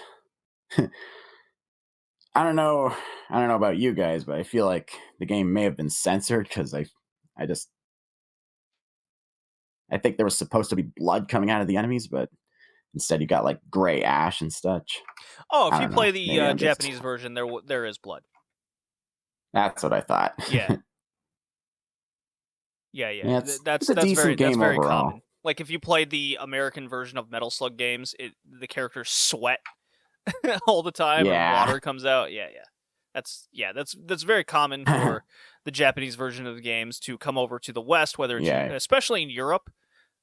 Speaker 3: I don't know about you guys, but I feel like the game may have been censored because I just I think there was supposed to be blood coming out of the enemies, but instead you got like gray ash and such.
Speaker 1: Oh, if
Speaker 3: I
Speaker 1: you
Speaker 3: don't know.
Speaker 1: play
Speaker 3: Maybe
Speaker 1: the
Speaker 3: I'm just
Speaker 1: Japanese version, there is blood.
Speaker 3: that's what I thought.
Speaker 1: Yeah, yeah, yeah.
Speaker 3: Yeah, it's a decent
Speaker 1: That's
Speaker 3: game
Speaker 1: very
Speaker 3: overall.
Speaker 1: common. Like if you played the American version of Metal Slug games, the characters sweat all the time and
Speaker 3: Yeah.
Speaker 1: water comes out. That's very common for the Japanese version of the games to come over to the West, whether it's
Speaker 3: Yeah.
Speaker 1: especially in Europe,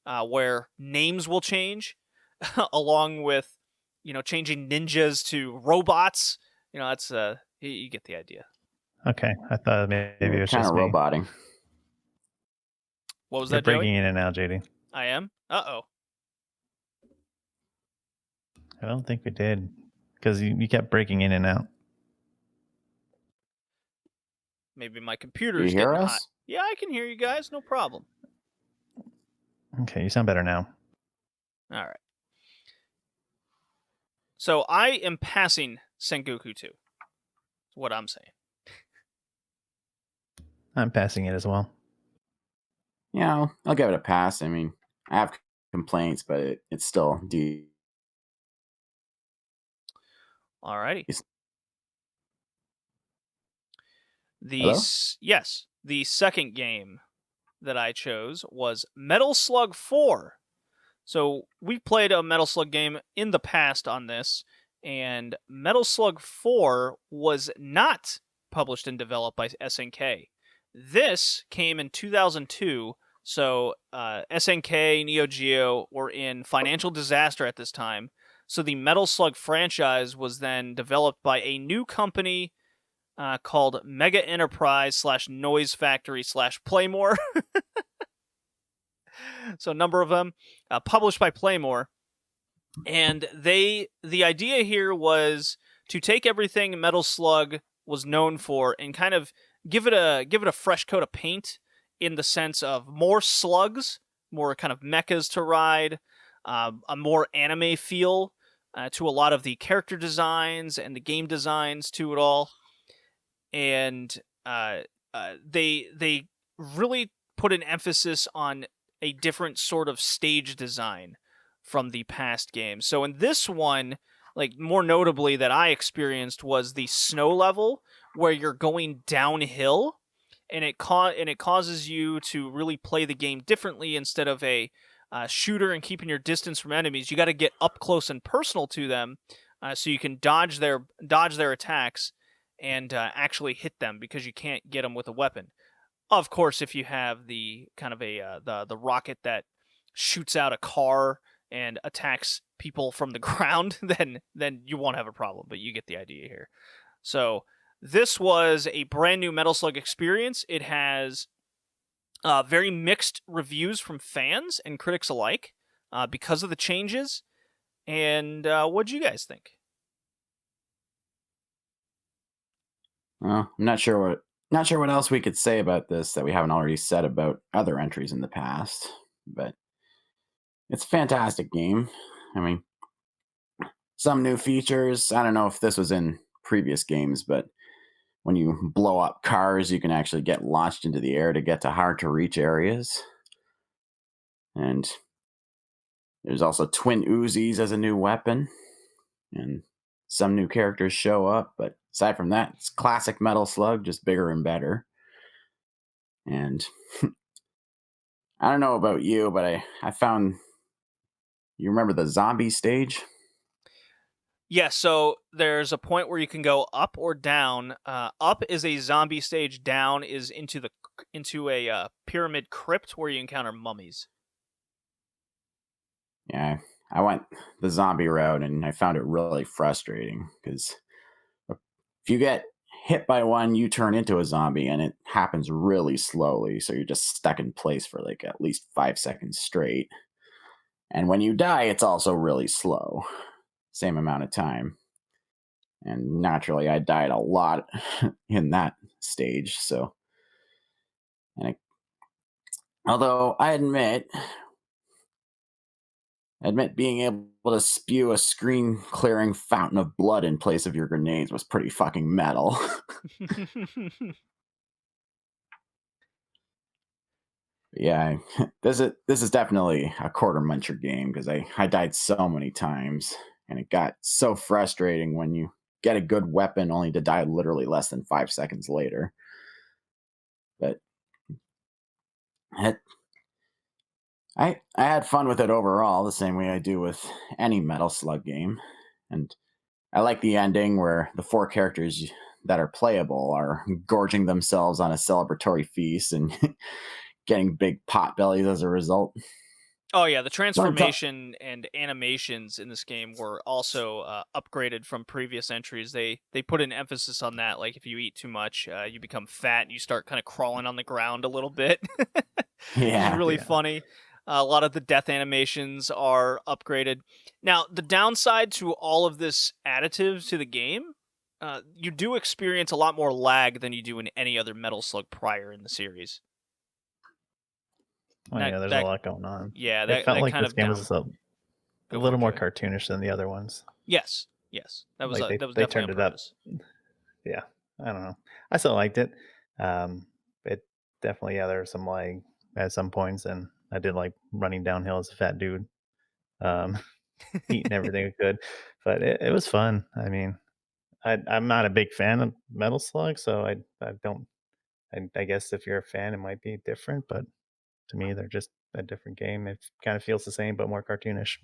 Speaker 1: where names will change, along with changing ninjas to robots. That's you get the idea.
Speaker 2: Okay, I thought maybe it was
Speaker 3: Kind
Speaker 2: just
Speaker 3: of
Speaker 2: me.
Speaker 3: roboting.
Speaker 1: What was
Speaker 2: You're
Speaker 1: that, Joey?
Speaker 2: breaking in and out, JD.
Speaker 1: I am. Uh-oh.
Speaker 2: I don't think we did because you kept breaking in and out.
Speaker 1: Maybe my
Speaker 3: Do
Speaker 1: computer's
Speaker 3: you hear
Speaker 1: getting hot.
Speaker 3: us?
Speaker 1: Yeah, I can hear you guys. No problem.
Speaker 2: Okay, you sound better now.
Speaker 1: All right. So I am passing Sengoku 2. That's what I'm saying.
Speaker 2: I'm passing it as well.
Speaker 3: Yeah, I'll give it a pass. I mean, I have complaints, but it's still
Speaker 1: Alrighty.
Speaker 3: Hello?
Speaker 1: Yes, the second game that I chose was Metal Slug 4. So we've played a Metal Slug game in the past on this, and Metal Slug 4 was not published and developed by SNK. This came in 2002, so SNK, Neo Geo were in financial disaster at this time. So the Metal Slug franchise was then developed by a new company called Mega Enterprise / Noise Factory / Playmore. So a number of them, published by Playmore. And the idea here was to take everything Metal Slug was known for and kind of give it a fresh coat of paint, in the sense of more slugs, more kind of mechas to ride, a more anime feel to a lot of the character designs and the game designs to it all. And they really put an emphasis on a different sort of stage design from the past games. So in this one, like more notably that I experienced was the snow level, where you're going downhill, and it causes you to really play the game differently. Instead of a shooter and keeping your distance from enemies, you got to get up close and personal to them, so you can dodge their attacks and actually hit them, because you can't get them with a weapon. Of course, if you have the kind of the rocket that shoots out a car and attacks people from the ground, then you won't have a problem. But you get the idea here. So this was a brand new Metal Slug experience. It has very mixed reviews from fans and critics alike because of the changes. And what'd you guys think?
Speaker 3: Well, I'm not sure what else we could say about this that we haven't already said about other entries in the past, but it's a fantastic game. I mean, some new features. I don't know if this was in previous games, but when you blow up cars, you can actually get launched into the air to get to hard to reach areas. And there's also twin Uzis as a new weapon, and some new characters show up. But aside from that, it's classic Metal Slug, just bigger and better. And I don't know about you, but I found, you remember the zombie stage?
Speaker 1: Yeah, so there's a point where you can go up or down. Up is a zombie stage. Down is into a pyramid crypt where you encounter mummies.
Speaker 3: Yeah, I went the zombie route and I found it really frustrating because if you get hit by one, you turn into a zombie and it happens really slowly. So you're just stuck in place for like at least 5 seconds straight. And when you die, it's also really slow, same amount of time. And naturally, I died a lot in that stage. So, although I admit being able to spew a screen clearing fountain of blood in place of your grenades was pretty fucking metal. Yeah, this is definitely a quarter muncher game because I died so many times and it got so frustrating when you get a good weapon only to die literally less than 5 seconds later. But it, I had fun with it overall, the same way I do with any Metal Slug game, and I like the ending where the four characters that are playable are gorging themselves on a celebratory feast and getting big pot bellies as a result.
Speaker 1: Oh yeah, the
Speaker 3: So
Speaker 1: transformation and animations in this game were also upgraded from previous entries. They put an emphasis on that. Like if you eat too much, you become fat and you start kind of crawling on the ground a little bit, which is
Speaker 3: yeah,
Speaker 1: really
Speaker 2: Yeah.
Speaker 1: funny. A lot of the death animations are upgraded. Now, the downside to all of this additive to the game, you do experience a lot more lag than you do in any other Metal Slug prior in the series.
Speaker 2: Oh
Speaker 1: That
Speaker 2: yeah, there's a
Speaker 1: that
Speaker 2: lot going on.
Speaker 1: yeah,
Speaker 2: It felt
Speaker 1: that
Speaker 2: like
Speaker 1: kind
Speaker 2: this
Speaker 1: of
Speaker 2: game
Speaker 1: down.
Speaker 2: was a
Speaker 1: Go for
Speaker 2: little
Speaker 1: it,
Speaker 2: more
Speaker 1: Joey.
Speaker 2: cartoonish than the other ones.
Speaker 1: Yes, that was
Speaker 2: Like
Speaker 1: that was
Speaker 2: they
Speaker 1: definitely
Speaker 2: turned
Speaker 1: on
Speaker 2: it up.
Speaker 1: purpose.
Speaker 2: Yeah, I don't know. I still liked it. It definitely, yeah, there was some lag at some points, and I did like running downhill as a fat dude, um, eating everything I could. But it was fun. I mean, I'm not a big fan of Metal Slug, so I don't. I guess if you're a fan, it might be different, but to me, they're just a different game. It kind of feels the same, but more cartoonish.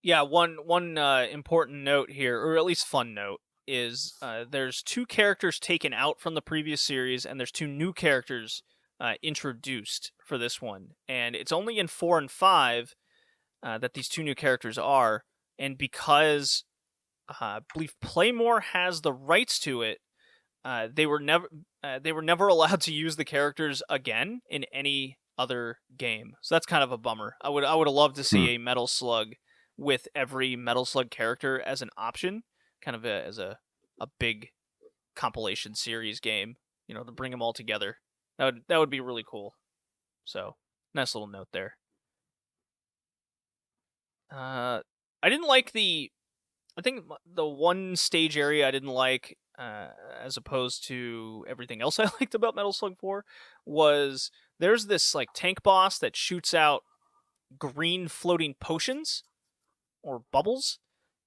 Speaker 1: Yeah, one important note here, or at least fun note, is there's two characters taken out from the previous series, and there's two new characters introduced for this one, and it's only in 4 and 5 that these two new characters are, and because I believe Playmore has the rights to it, they were never allowed to use the characters again in any other game. So that's kind of a bummer. I would have loved to
Speaker 3: Hmm.
Speaker 1: see a Metal Slug with every Metal Slug character as an option, kind of as a big compilation series game. To bring them all together. That would be really cool. So nice little note there. I didn't like I think the one stage area I didn't like, as opposed to everything else I liked about Metal Slug 4, was there's this like tank boss that shoots out green floating potions or bubbles,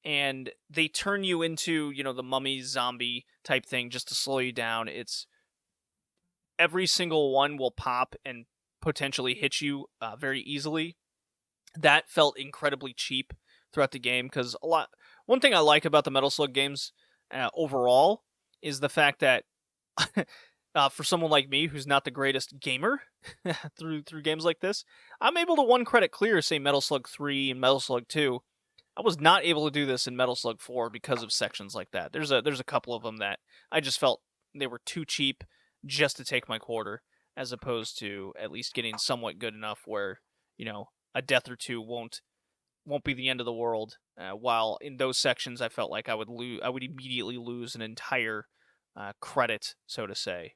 Speaker 1: and they turn you into the mummy zombie type thing just to slow you down. It's every single one will pop and potentially hit you very easily. That felt incredibly cheap throughout the game because one thing I like about the Metal Slug games overall is the fact that for someone like me who's not the greatest gamer through games like this, I'm able to one credit clear, say, Metal Slug 3 and Metal Slug 2. I was not able to do this in Metal Slug 4 because of sections like that. There's a couple of them that I just felt they were too cheap just to take my quarter, as opposed to at least getting somewhat good enough where a death or two won't be the end of the world. While in those sections, I felt like I would immediately lose an entire credit, so to say.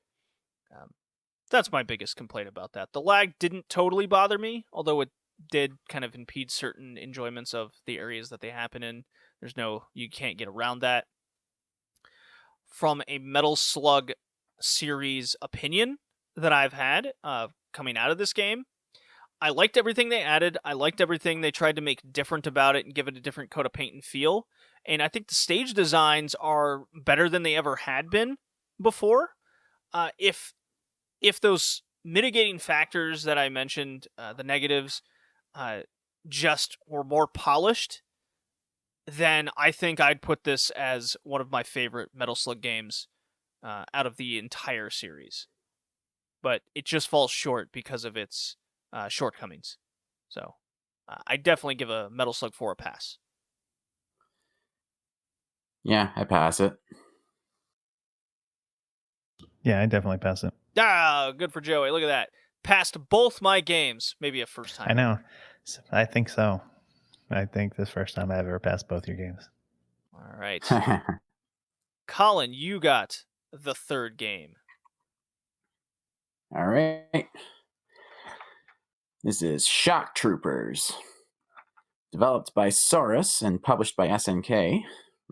Speaker 1: Um, that's my biggest complaint about that. The lag didn't totally bother me, although it did kind of impede certain enjoyments of the areas that they happen in. You can't get around that. From a Metal Slug series opinion that I've had coming out of this game, I liked everything they added. I liked everything they tried to make different about it and give it a different coat of paint and feel. And I think the stage designs are better than they ever had been before. If those mitigating factors that I mentioned, the negatives, just were more polished, then I think I'd put this as one of my favorite Metal Slug games out of the entire series. But it just falls short because of its shortcomings. So I definitely give a Metal Slug 4 a pass.
Speaker 3: Yeah, I pass it.
Speaker 2: Yeah, I definitely pass it.
Speaker 1: Ah, good for Joey. Look at that. Passed both my games. Maybe a first time.
Speaker 2: I know. I think so. I think this first time I've ever passed both your games.
Speaker 1: All right. Colin, you got the third game.
Speaker 3: All right. This is Shock Troopers. Developed by Saurus and published by SNK.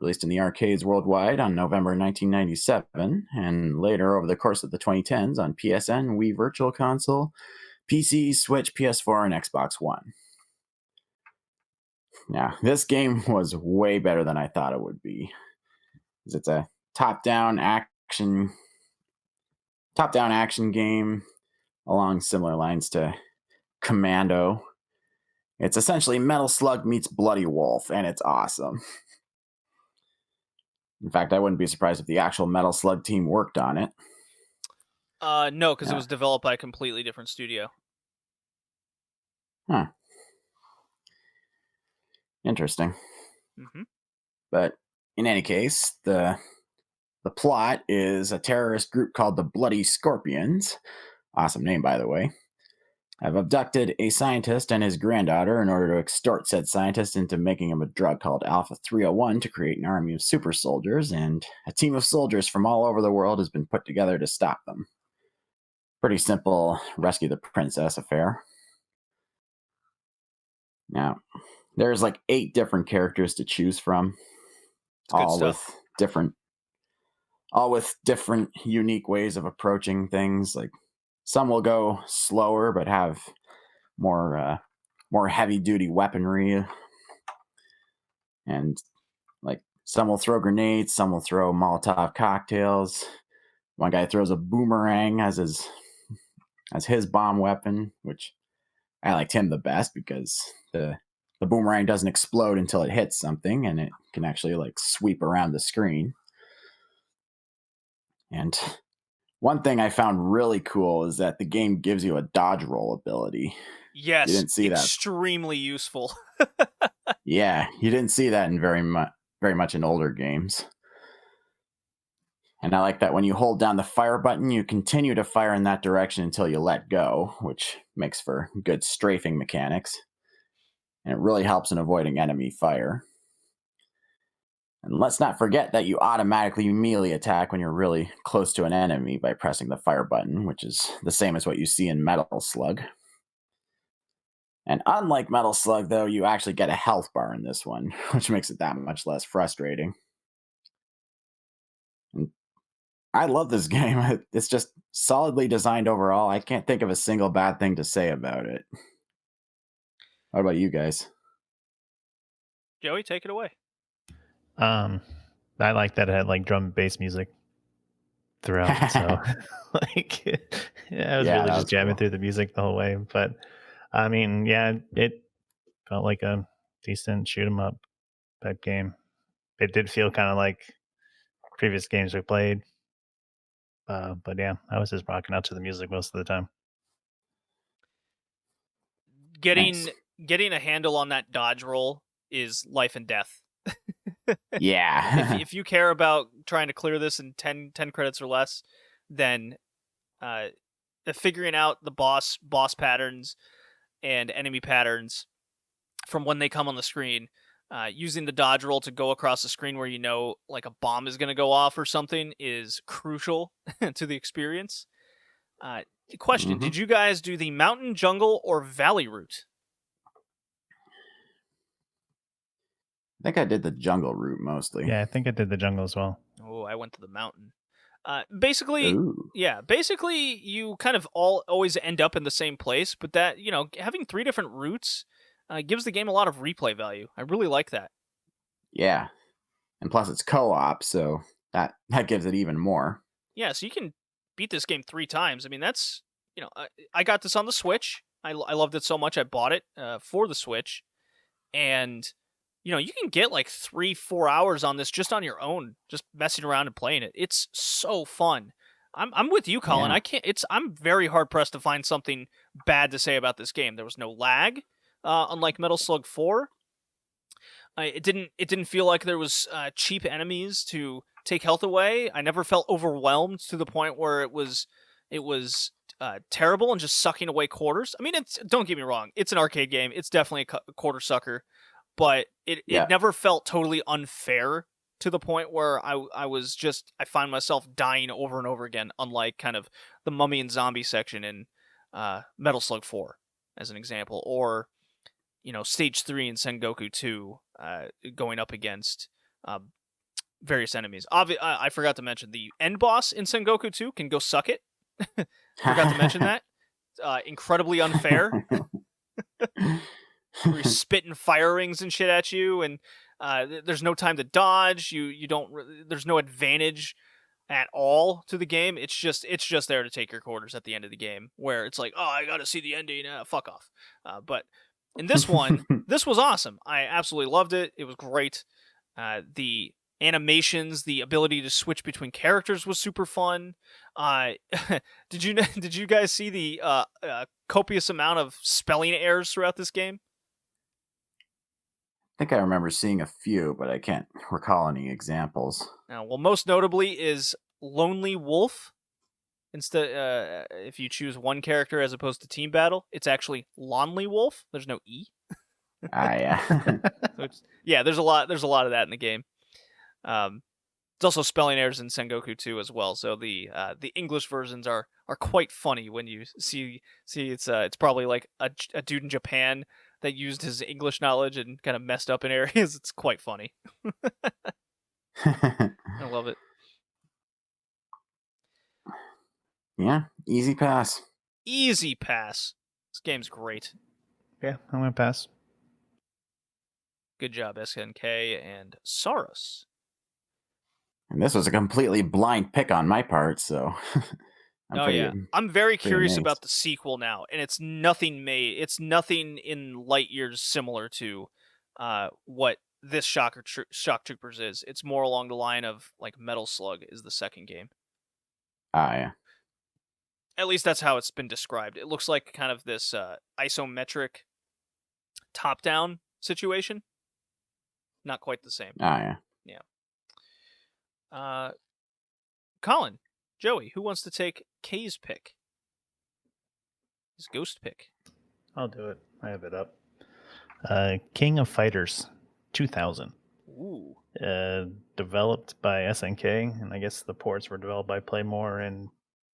Speaker 3: Released in the arcades worldwide on November 1997, and later over the course of the 2010s on PSN, Wii Virtual Console, PC, Switch, PS4, and Xbox One. Now, this game was way better than I thought it would be. It's a top-down action game along similar lines to Commando. It's essentially Metal Slug meets Bloody Wolf, and it's awesome. In fact, I wouldn't be surprised if the actual Metal Slug team worked on it.
Speaker 1: No, because it was developed by a completely different studio.
Speaker 3: Huh. Interesting.
Speaker 1: Mm-hmm.
Speaker 3: But in any case, the plot is a terrorist group called the Bloody Scorpions. Awesome name, by the way. Have abducted a scientist and his granddaughter in order to extort said scientist into making him a drug called Alpha 301 to create an army of super soldiers, and a team of soldiers from all over the world has been put together to stop them. Pretty simple rescue the princess affair. Now, there's like 8 different characters to choose from, all with different unique ways of approaching things. Like some will go slower but have more heavy duty weaponry, and like some will throw grenades, some will throw Molotov cocktails. One guy throws a boomerang as his bomb weapon, which I liked him the best because the boomerang doesn't explode until it hits something, and it can actually like sweep around the screen. And one thing I found really cool is that the game gives you a dodge roll ability.
Speaker 1: Yes,
Speaker 3: you didn't see
Speaker 1: extremely useful.
Speaker 3: Yeah, you didn't see that in very much in older games. And I like that when you hold down the fire button, you continue to fire in that direction until you let go, which makes for good strafing mechanics. And it really helps in avoiding enemy fire. And let's not forget that you automatically melee attack when you're really close to an enemy by pressing the fire button, which is the same as what you see in Metal Slug. And unlike Metal Slug, though, you actually get a health bar in this one, which makes it that much less frustrating. And I love this game. It's just solidly designed overall. I can't think of a single bad thing to say about it. What about you guys?
Speaker 1: Joey, take it away.
Speaker 2: I like that it had like drum and bass music throughout. So like I was really just jamming through the music the whole way. But I mean, yeah, it felt like a decent shoot 'em up type game. It did feel kind of like previous games we played. But yeah, I was just rocking out to the music most of the time.
Speaker 1: Getting a handle on that dodge roll is life and death.
Speaker 3: Yeah.
Speaker 1: if you care about trying to clear this in 10 credits or less, then figuring out the boss patterns and enemy patterns from when they come on the screen, using the dodge roll to go across the screen where you know like a bomb is going to go off or something is crucial to the experience. Question, did you guys do the mountain, jungle, or valley route?
Speaker 3: I think I did the jungle route mostly.
Speaker 2: Yeah, I think I did the jungle as well.
Speaker 1: Oh, I went to the mountain. Basically, you kind of always end up in the same place, but that, you know, having 3 different routes gives the game a lot of replay value. I really like that.
Speaker 3: Yeah. And plus it's co-op, so that gives it even more.
Speaker 1: Yeah, so you can beat this game 3 times. I mean, that's, you know, I got this on the Switch. I loved it so much I bought it for the Switch. And you can get like 3-4 hours on this just on your own, just messing around and playing it. It's so fun. I'm with you, Colin.
Speaker 3: Yeah.
Speaker 1: I'm very hard pressed to find something bad to say about this game. There was no lag, unlike Metal Slug 4. It didn't feel like there was cheap enemies to take health away. I never felt overwhelmed to the point where it was terrible and just sucking away quarters. I mean, don't get me wrong, it's an arcade game. It's definitely a quarter sucker, but it never felt totally unfair to the point where I find myself dying over and over again, unlike kind of the mummy and zombie section in Metal Slug 4, as an example, or Stage 3 in Sengoku 2, going up against various enemies. I forgot to mention the end boss in Sengoku 2 can go suck it. Forgot to mention that. Incredibly unfair. Where he's spitting fire rings and shit at you, and there's no time to dodge. You don't. There's no advantage at all to the game. It's just there to take your quarters at the end of the game, where it's like, oh, I got to see the ending. Fuck off. But in this one, this was awesome. I absolutely loved it. It was great. The animations, the ability to switch between characters was super fun. Did you guys see the copious amount of spelling errors throughout this game?
Speaker 3: I think I remember seeing a few, but I can't recall any examples.
Speaker 1: Well, most notably is Lonely Wolf. Instead, if you choose one character as opposed to team battle, it's actually Lonely Wolf. There's no E.
Speaker 3: Yeah.
Speaker 1: So there's a lot of that in the game. There's also spelling errors in Sengoku 2 as well. So the English versions are quite funny when you see it's probably like a dude in Japan that used his English knowledge and kind of messed up in areas. It's quite funny. I love it.
Speaker 3: Yeah, easy pass.
Speaker 1: Easy pass. This game's great.
Speaker 2: Yeah, I'm going to pass.
Speaker 1: Good job, SNK and Saurus.
Speaker 3: And this was a completely blind pick on my part, so
Speaker 1: I'm very curious
Speaker 3: amazed.
Speaker 1: about the sequel now, and it's nothing in light years similar to what this Shock Troopers is. It's more along the line of like Metal Slug is the second game.
Speaker 3: Yeah.
Speaker 1: At least that's how it's been described. It looks like kind of this isometric top-down situation. Not quite the same.
Speaker 3: Yeah.
Speaker 1: Colin, Joey, who wants to take K's pick? His ghost pick.
Speaker 2: I'll do it. I have it up. King of Fighters 2000.
Speaker 1: Ooh.
Speaker 2: Developed by SNK, and I guess the ports were developed by Playmore and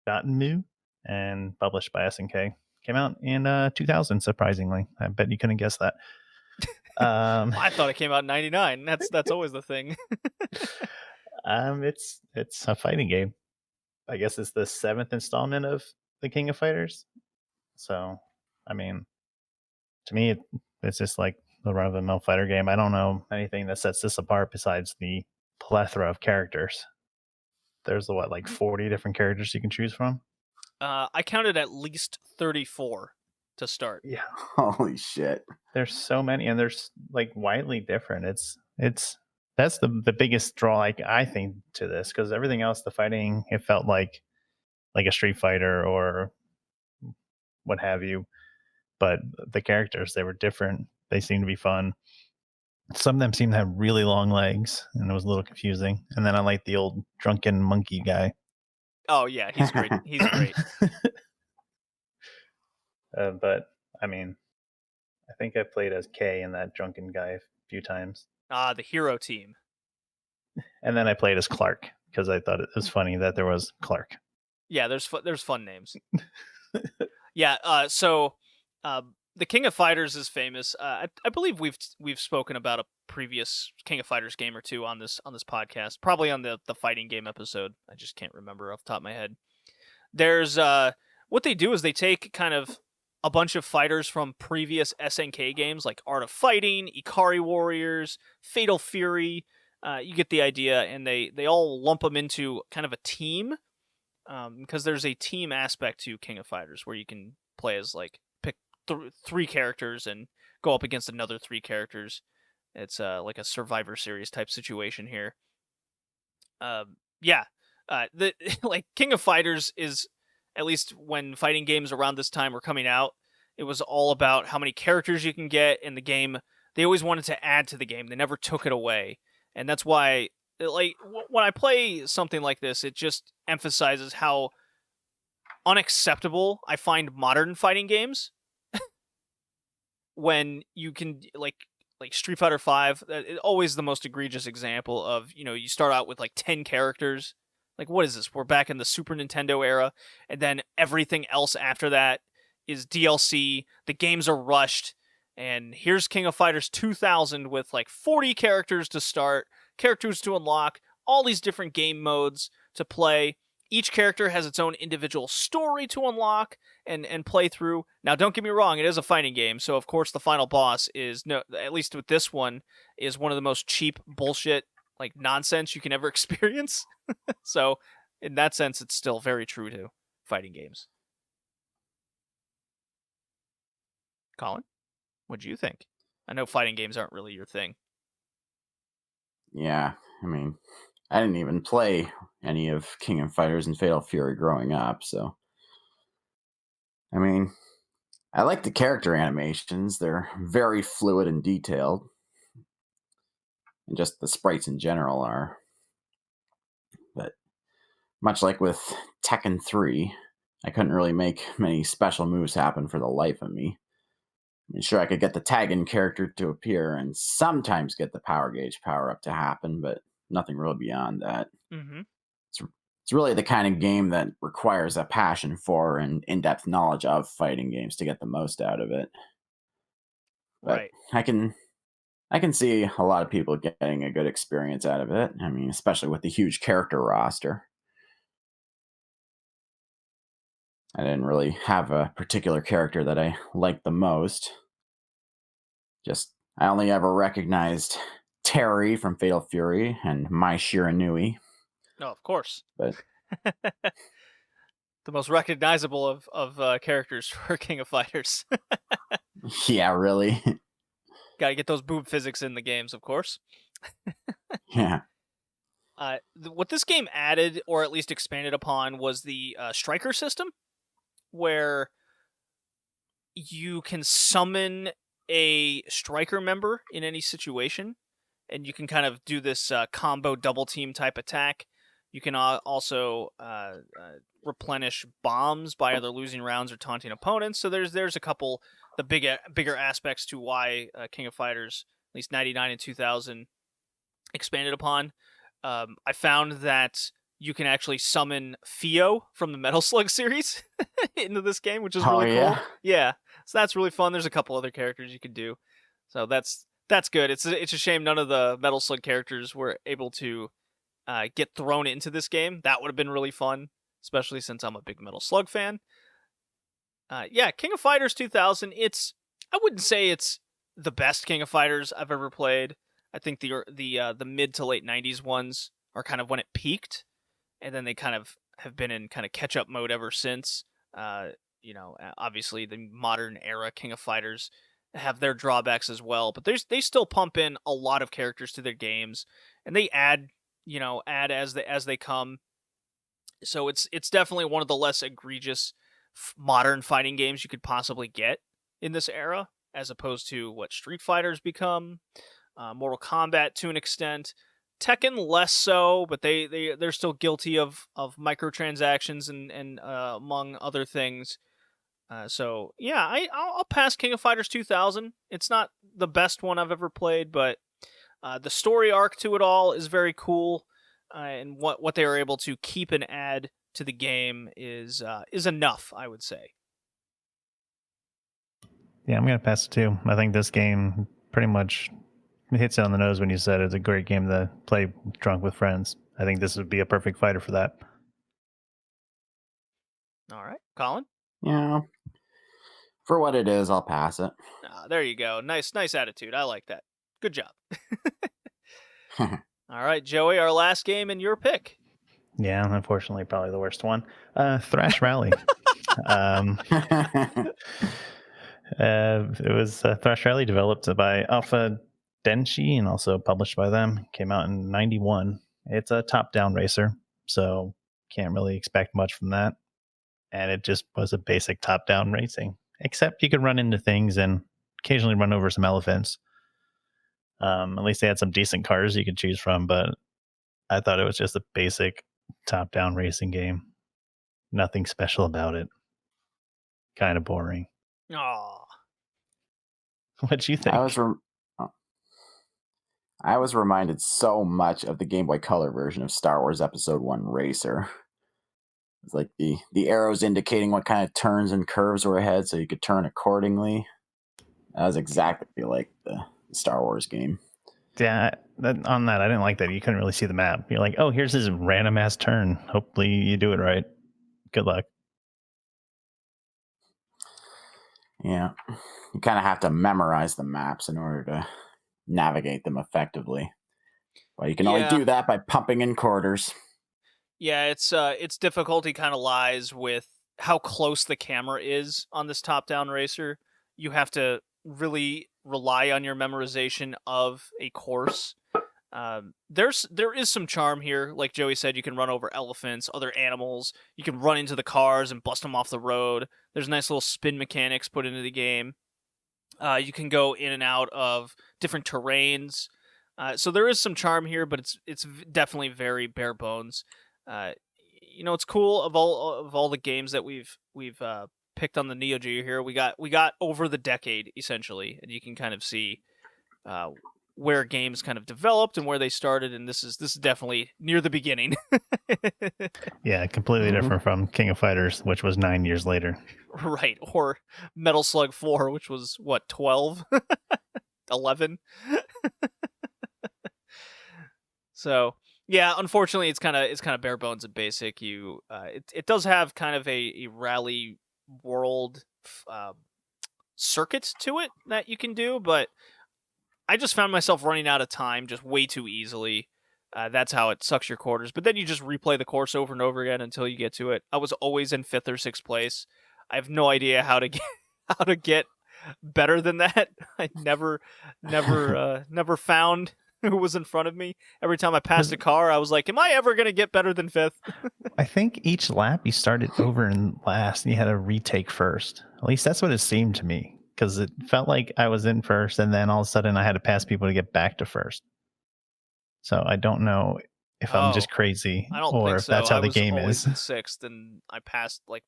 Speaker 2: Dotemu, and published by SNK. Came out in 2000, surprisingly. I bet you couldn't guess that.
Speaker 1: I thought it came out in 99. That's always the thing.
Speaker 2: It's a fighting game. I guess it's the 7th installment of the King of Fighters. So, I mean, to me, it's just like the run-of-the-mill fighter game. I don't know anything that sets this apart besides the plethora of characters. There's 40 different characters you can choose from?
Speaker 1: I counted at least 34 to start.
Speaker 2: Yeah.
Speaker 3: Holy shit.
Speaker 2: There's so many, and they're widely different. That's the biggest draw, I think, to this, because everything else, the fighting, it felt like a Street Fighter or what have you. But the characters, they were different. They seemed to be fun. Some of them seemed to have really long legs, and it was a little confusing. And then I like the old drunken monkey guy.
Speaker 1: Oh yeah, he's great. He's great.
Speaker 2: But I mean, I think I played as K and that drunken guy a few times.
Speaker 1: The hero team.
Speaker 2: And then I played as Clark because I thought it was funny that there was Clark.
Speaker 1: Yeah, there's fun names. Yeah. So the King of Fighters is famous. I believe we've spoken about a previous King of Fighters game or two on this podcast. Probably on the fighting game episode. I just can't remember off the top of my head. There's what they do is they take kind of a bunch of fighters from previous SNK games like Art of Fighting, Ikari Warriors, Fatal Fury. You get the idea, and they all lump them into kind of a team, because there's a team aspect to King of Fighters where you can play as pick 3 characters and go up against another 3 characters, It's like a Survivor Series type situation here. Yeah, the like King of Fighters is, at least when fighting games around this time were coming out, it was all about how many characters you can get in the game. They always wanted to add to the game. They never took it away, and that's why, like, when I play something like this, it just emphasizes how unacceptable I find modern fighting games. When you can, like Street Fighter 5, always the most egregious example of, you start out with like 10 characters. Like, what is this? We're back in the Super Nintendo era, and then everything else after that is DLC. The games are rushed, and here's King of Fighters 2000 with like 40 characters to start, characters to unlock, all these different game modes to play. Each character has its own individual story to unlock and play through. Now, don't get me wrong, it is a fighting game, so of course the final boss is, no, at least with this one, is one of the most cheap bullshit, like, nonsense you can ever experience. So, in that sense, it's still very true to fighting games. Colin, what do you think? I know fighting games aren't really your thing.
Speaker 3: Yeah, I mean, I didn't even play any of King of Fighters and Fatal Fury growing up, so I mean, I like the character animations. They're very fluid and detailed. And just the sprites in general are. But much like with Tekken 3, I couldn't really make many special moves happen for the life of me. I mean, sure, I could get the tag-in character to appear and sometimes get the power gauge power-up to happen, but nothing really beyond that.
Speaker 1: Mm-hmm.
Speaker 3: It's really the kind of game that requires a passion for and in-depth knowledge of fighting games to get the most out of it. But
Speaker 1: Right.
Speaker 3: I can see a lot of people getting a good experience out of it. I mean, especially with the huge character roster. I didn't really have a particular character that I liked the most. I only ever recognized Terry from Fatal Fury and Mai Shiranui.
Speaker 1: No, of course.
Speaker 3: But
Speaker 1: the most recognizable of characters for King of Fighters.
Speaker 3: yeah, really.
Speaker 1: Gotta get those boob physics in the games, of course.
Speaker 3: Yeah.
Speaker 1: What this game added, or at least expanded upon, was the striker system, where you can summon a striker member in any situation, and you can kind of do this combo double team type attack. You can also replenish bombs by either losing rounds or taunting opponents. So there's a couple the bigger aspects to why King of Fighters, at least 99 and 2000, expanded upon. I found that you can actually summon Theo from the Metal Slug series into this game, which is really cool. Yeah, so that's really fun. There's a couple other characters you can do, so that's good. It's a shame none of the Metal Slug characters were able to get thrown into this game. That would have been really fun, especially since I'm a big Metal Slug fan. Yeah, King of Fighters 2000. I wouldn't say it's the best King of Fighters I've ever played. I think the mid to late 90s ones are kind of when it peaked, and then they kind of have been in kind of catch up mode ever since. Obviously the modern era King of Fighters have their drawbacks as well, but they still pump in a lot of characters to their games, and they add as they come. So it's definitely one of the less egregious modern fighting games you could possibly get in this era, as opposed to what Street Fighter's become, Mortal Kombat to an extent, Tekken less so, but they're still guilty of microtransactions and among other things. So yeah, I'll pass King of Fighters 2000. It's not the best one I've ever played, but the story arc to it all is very cool, and what they were able to keep and add to the game is enough, I would say.
Speaker 2: Yeah, I'm gonna pass it too. I think this game pretty much hits it on the nose when you said it's a great game to play drunk with friends. I think this would be a perfect fighter for that.
Speaker 1: All right, Colin?
Speaker 3: Yeah. For what it is, I'll pass it.
Speaker 1: There you go. Nice attitude. I like that. Good job. All right, Joey, our last game and your pick.
Speaker 2: Yeah, unfortunately, probably the worst one. Thrash Rally. It was Thrash Rally developed by Alpha Denshi and also published by them. Came out in 91. It's a top-down racer, so can't really expect much from that. And it just was a basic top-down racing, except you could run into things and occasionally run over some elephants. At least they had some decent cars you could choose from, but I thought it was just a basic top-down racing game. Nothing special about it. Kind of boring.
Speaker 1: Aw.
Speaker 2: What'd you think?
Speaker 3: I was reminded so much of the Game Boy Color version of Star Wars Episode 1 Racer. It's like the arrows indicating what kind of turns and curves were ahead so you could turn accordingly. That was exactly like the Star Wars game.
Speaker 2: Yeah, on that, I didn't like that. You couldn't really see the map. You're like, oh, here's this random ass turn. Hopefully you do it right. Good luck.
Speaker 3: Yeah. You kind of have to memorize the maps in order to navigate them effectively. But you can only do that by pumping in quarters.
Speaker 1: Yeah, its difficulty kind of lies with how close the camera is on this top-down racer. You have to really rely on your memorization of a course. There is some charm here. Like Joey said, you can run over elephants, other animals. You can run into the cars and bust them off the road. There's nice little spin mechanics put into the game. You can go in and out of different terrains. So there is some charm here, but it's definitely very bare bones. It's cool of all the games that we've picked on the Neo Geo here. We got over the decade essentially, and you can kind of see where games kind of developed and where they started, and this is definitely near the beginning.
Speaker 2: Yeah, completely different from King of Fighters, which was 9 years later.
Speaker 1: Right, or Metal Slug 4, which was what, 12? 11? So yeah, unfortunately, it's kind of bare bones and basic. It does have kind of a rally world circuit to it that you can do, but I just found myself running out of time just way too easily. That's how it sucks your quarters. But then you just replay the course over and over again until you get to it. I was always in 5th or 6th place. I have no idea how to get better than that. I never found who was in front of me. Every time I passed a car, I was like, am I ever going to get better than 5th?
Speaker 2: I think each lap you started over in last and you had to retake first. At least that's what it seemed to me, because it felt like I was in first and then all of a sudden I had to pass people to get back to first. So I don't know if I'm just crazy or if that's how the game is.
Speaker 1: I was always in 6th and I passed I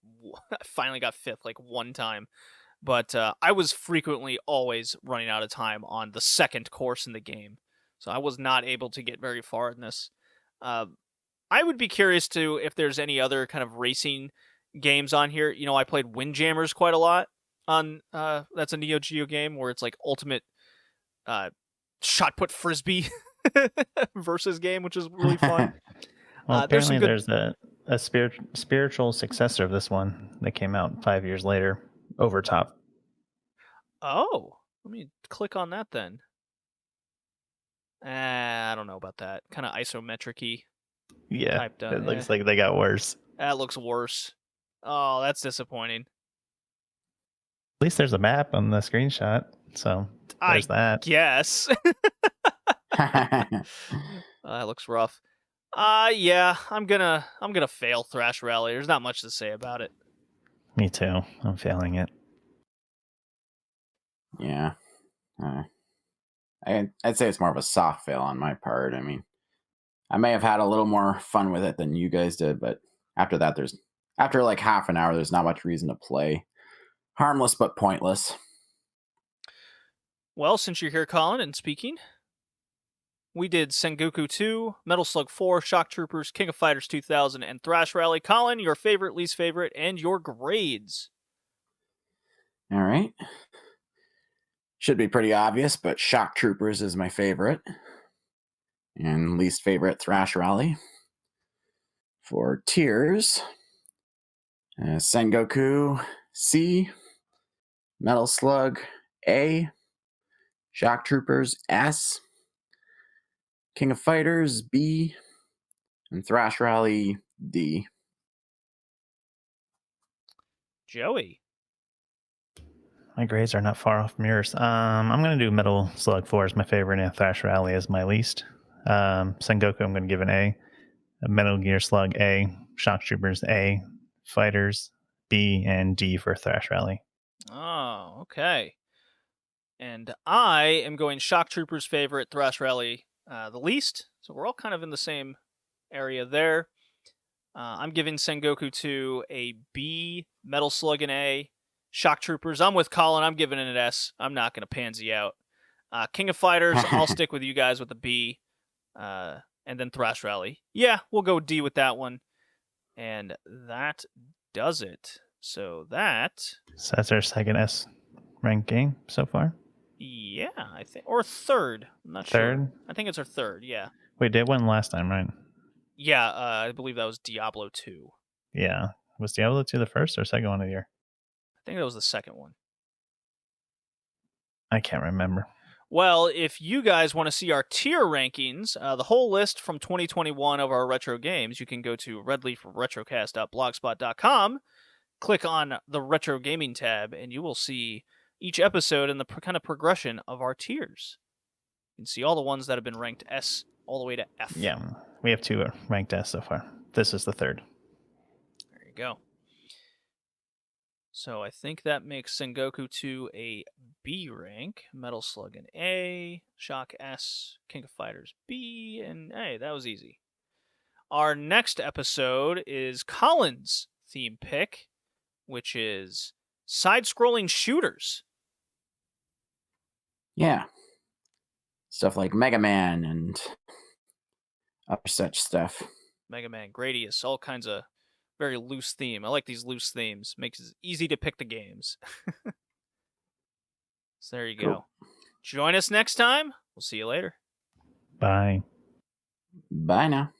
Speaker 1: finally got 5th one time. But I was frequently always running out of time on the second course in the game. So I was not able to get very far in this. I would be curious if there's any other kind of racing games on here. I played Windjammers quite a lot on that's a Neo Geo game where it's like ultimate shot put frisbee versus game, which is really fun.
Speaker 2: Well, apparently there's a spiritual successor of this one that came out 5 years later, Overtop.
Speaker 1: Oh, let me click on that then. I don't know about that. Kind of isometric-y.
Speaker 2: Yeah, it looks like they got worse.
Speaker 1: That looks worse. Oh, that's disappointing.
Speaker 2: At least there's a map on the screenshot, so there's that.
Speaker 1: Yes. That looks rough. Yeah, I'm gonna fail Thrash Rally. There's not much to say about it.
Speaker 2: Me too. I'm failing it.
Speaker 3: Yeah. I'd say it's more of a soft fail on my part. I mean, I may have had a little more fun with it than you guys did, but after that, after like half an hour, there's not much reason to play. Harmless but pointless.
Speaker 1: Well, since you're here, Colin, and speaking, we did Sengoku 2, Metal Slug 4, Shock Troopers, King of Fighters 2000, and Thrash Rally. Colin, your favorite, least favorite, and your grades.
Speaker 3: All right. Should be pretty obvious, but Shock Troopers is my favorite. And least favorite, Thrash Rally. For tiers, Sengoku C, Metal Slug A, Shock Troopers S, King of Fighters B, and Thrash Rally D.
Speaker 1: Joey.
Speaker 2: My grades are not far off from yours. I'm going to do Metal Slug 4 as my favorite and Thrash Rally as my least. Sengoku, I'm going to give an A. Metal Gear Slug, A. Shock Troopers, A. Fighters, B. And D for Thrash Rally.
Speaker 1: Oh, okay. And I am going Shock Troopers favorite, Thrash Rally the least. So we're all kind of in the same area there. I'm giving Sengoku 2 a B, Metal Slug an A, Shock Troopers, I'm with Colin, I'm giving it an S. I'm not going to pansy out. King of Fighters, I'll stick with you guys with a B. And then Thrash Rally. Yeah, we'll go D with that one. And that does it. So that's
Speaker 2: our second S ranked game so far.
Speaker 1: Yeah, I think. Or third. I'm not
Speaker 2: Third?
Speaker 1: sure. I think it's our third, yeah.
Speaker 2: Wait, they won last time, right?
Speaker 1: Yeah, I believe that was Diablo 2.
Speaker 2: Yeah. Was Diablo 2 the first or second one of the year?
Speaker 1: I think that was the second one.
Speaker 2: I can't remember.
Speaker 1: Well, if you guys want to see our tier rankings, the whole list from 2021 of our retro games, you can go to redleafretrocast.blogspot.com, click on the Retro Gaming tab, and you will see each episode and the kind of progression of our tiers. You can see all the ones that have been ranked S all the way to F.
Speaker 2: Yeah, we have 2 ranked S so far. This is the third.
Speaker 1: There you go. So I think that makes Sengoku 2 a B rank, Metal Slug an A, Shock S, King of Fighters B, and hey, that was easy. Our next episode is Colin's theme pick, which is side-scrolling shooters.
Speaker 3: Yeah. Stuff like Mega Man and other such stuff.
Speaker 1: Mega Man, Gradius, all kinds of very loose theme. I like these loose themes. Makes it easy to pick the games. So there you go. Join us next time. We'll see you later.
Speaker 2: Bye.
Speaker 3: Bye now.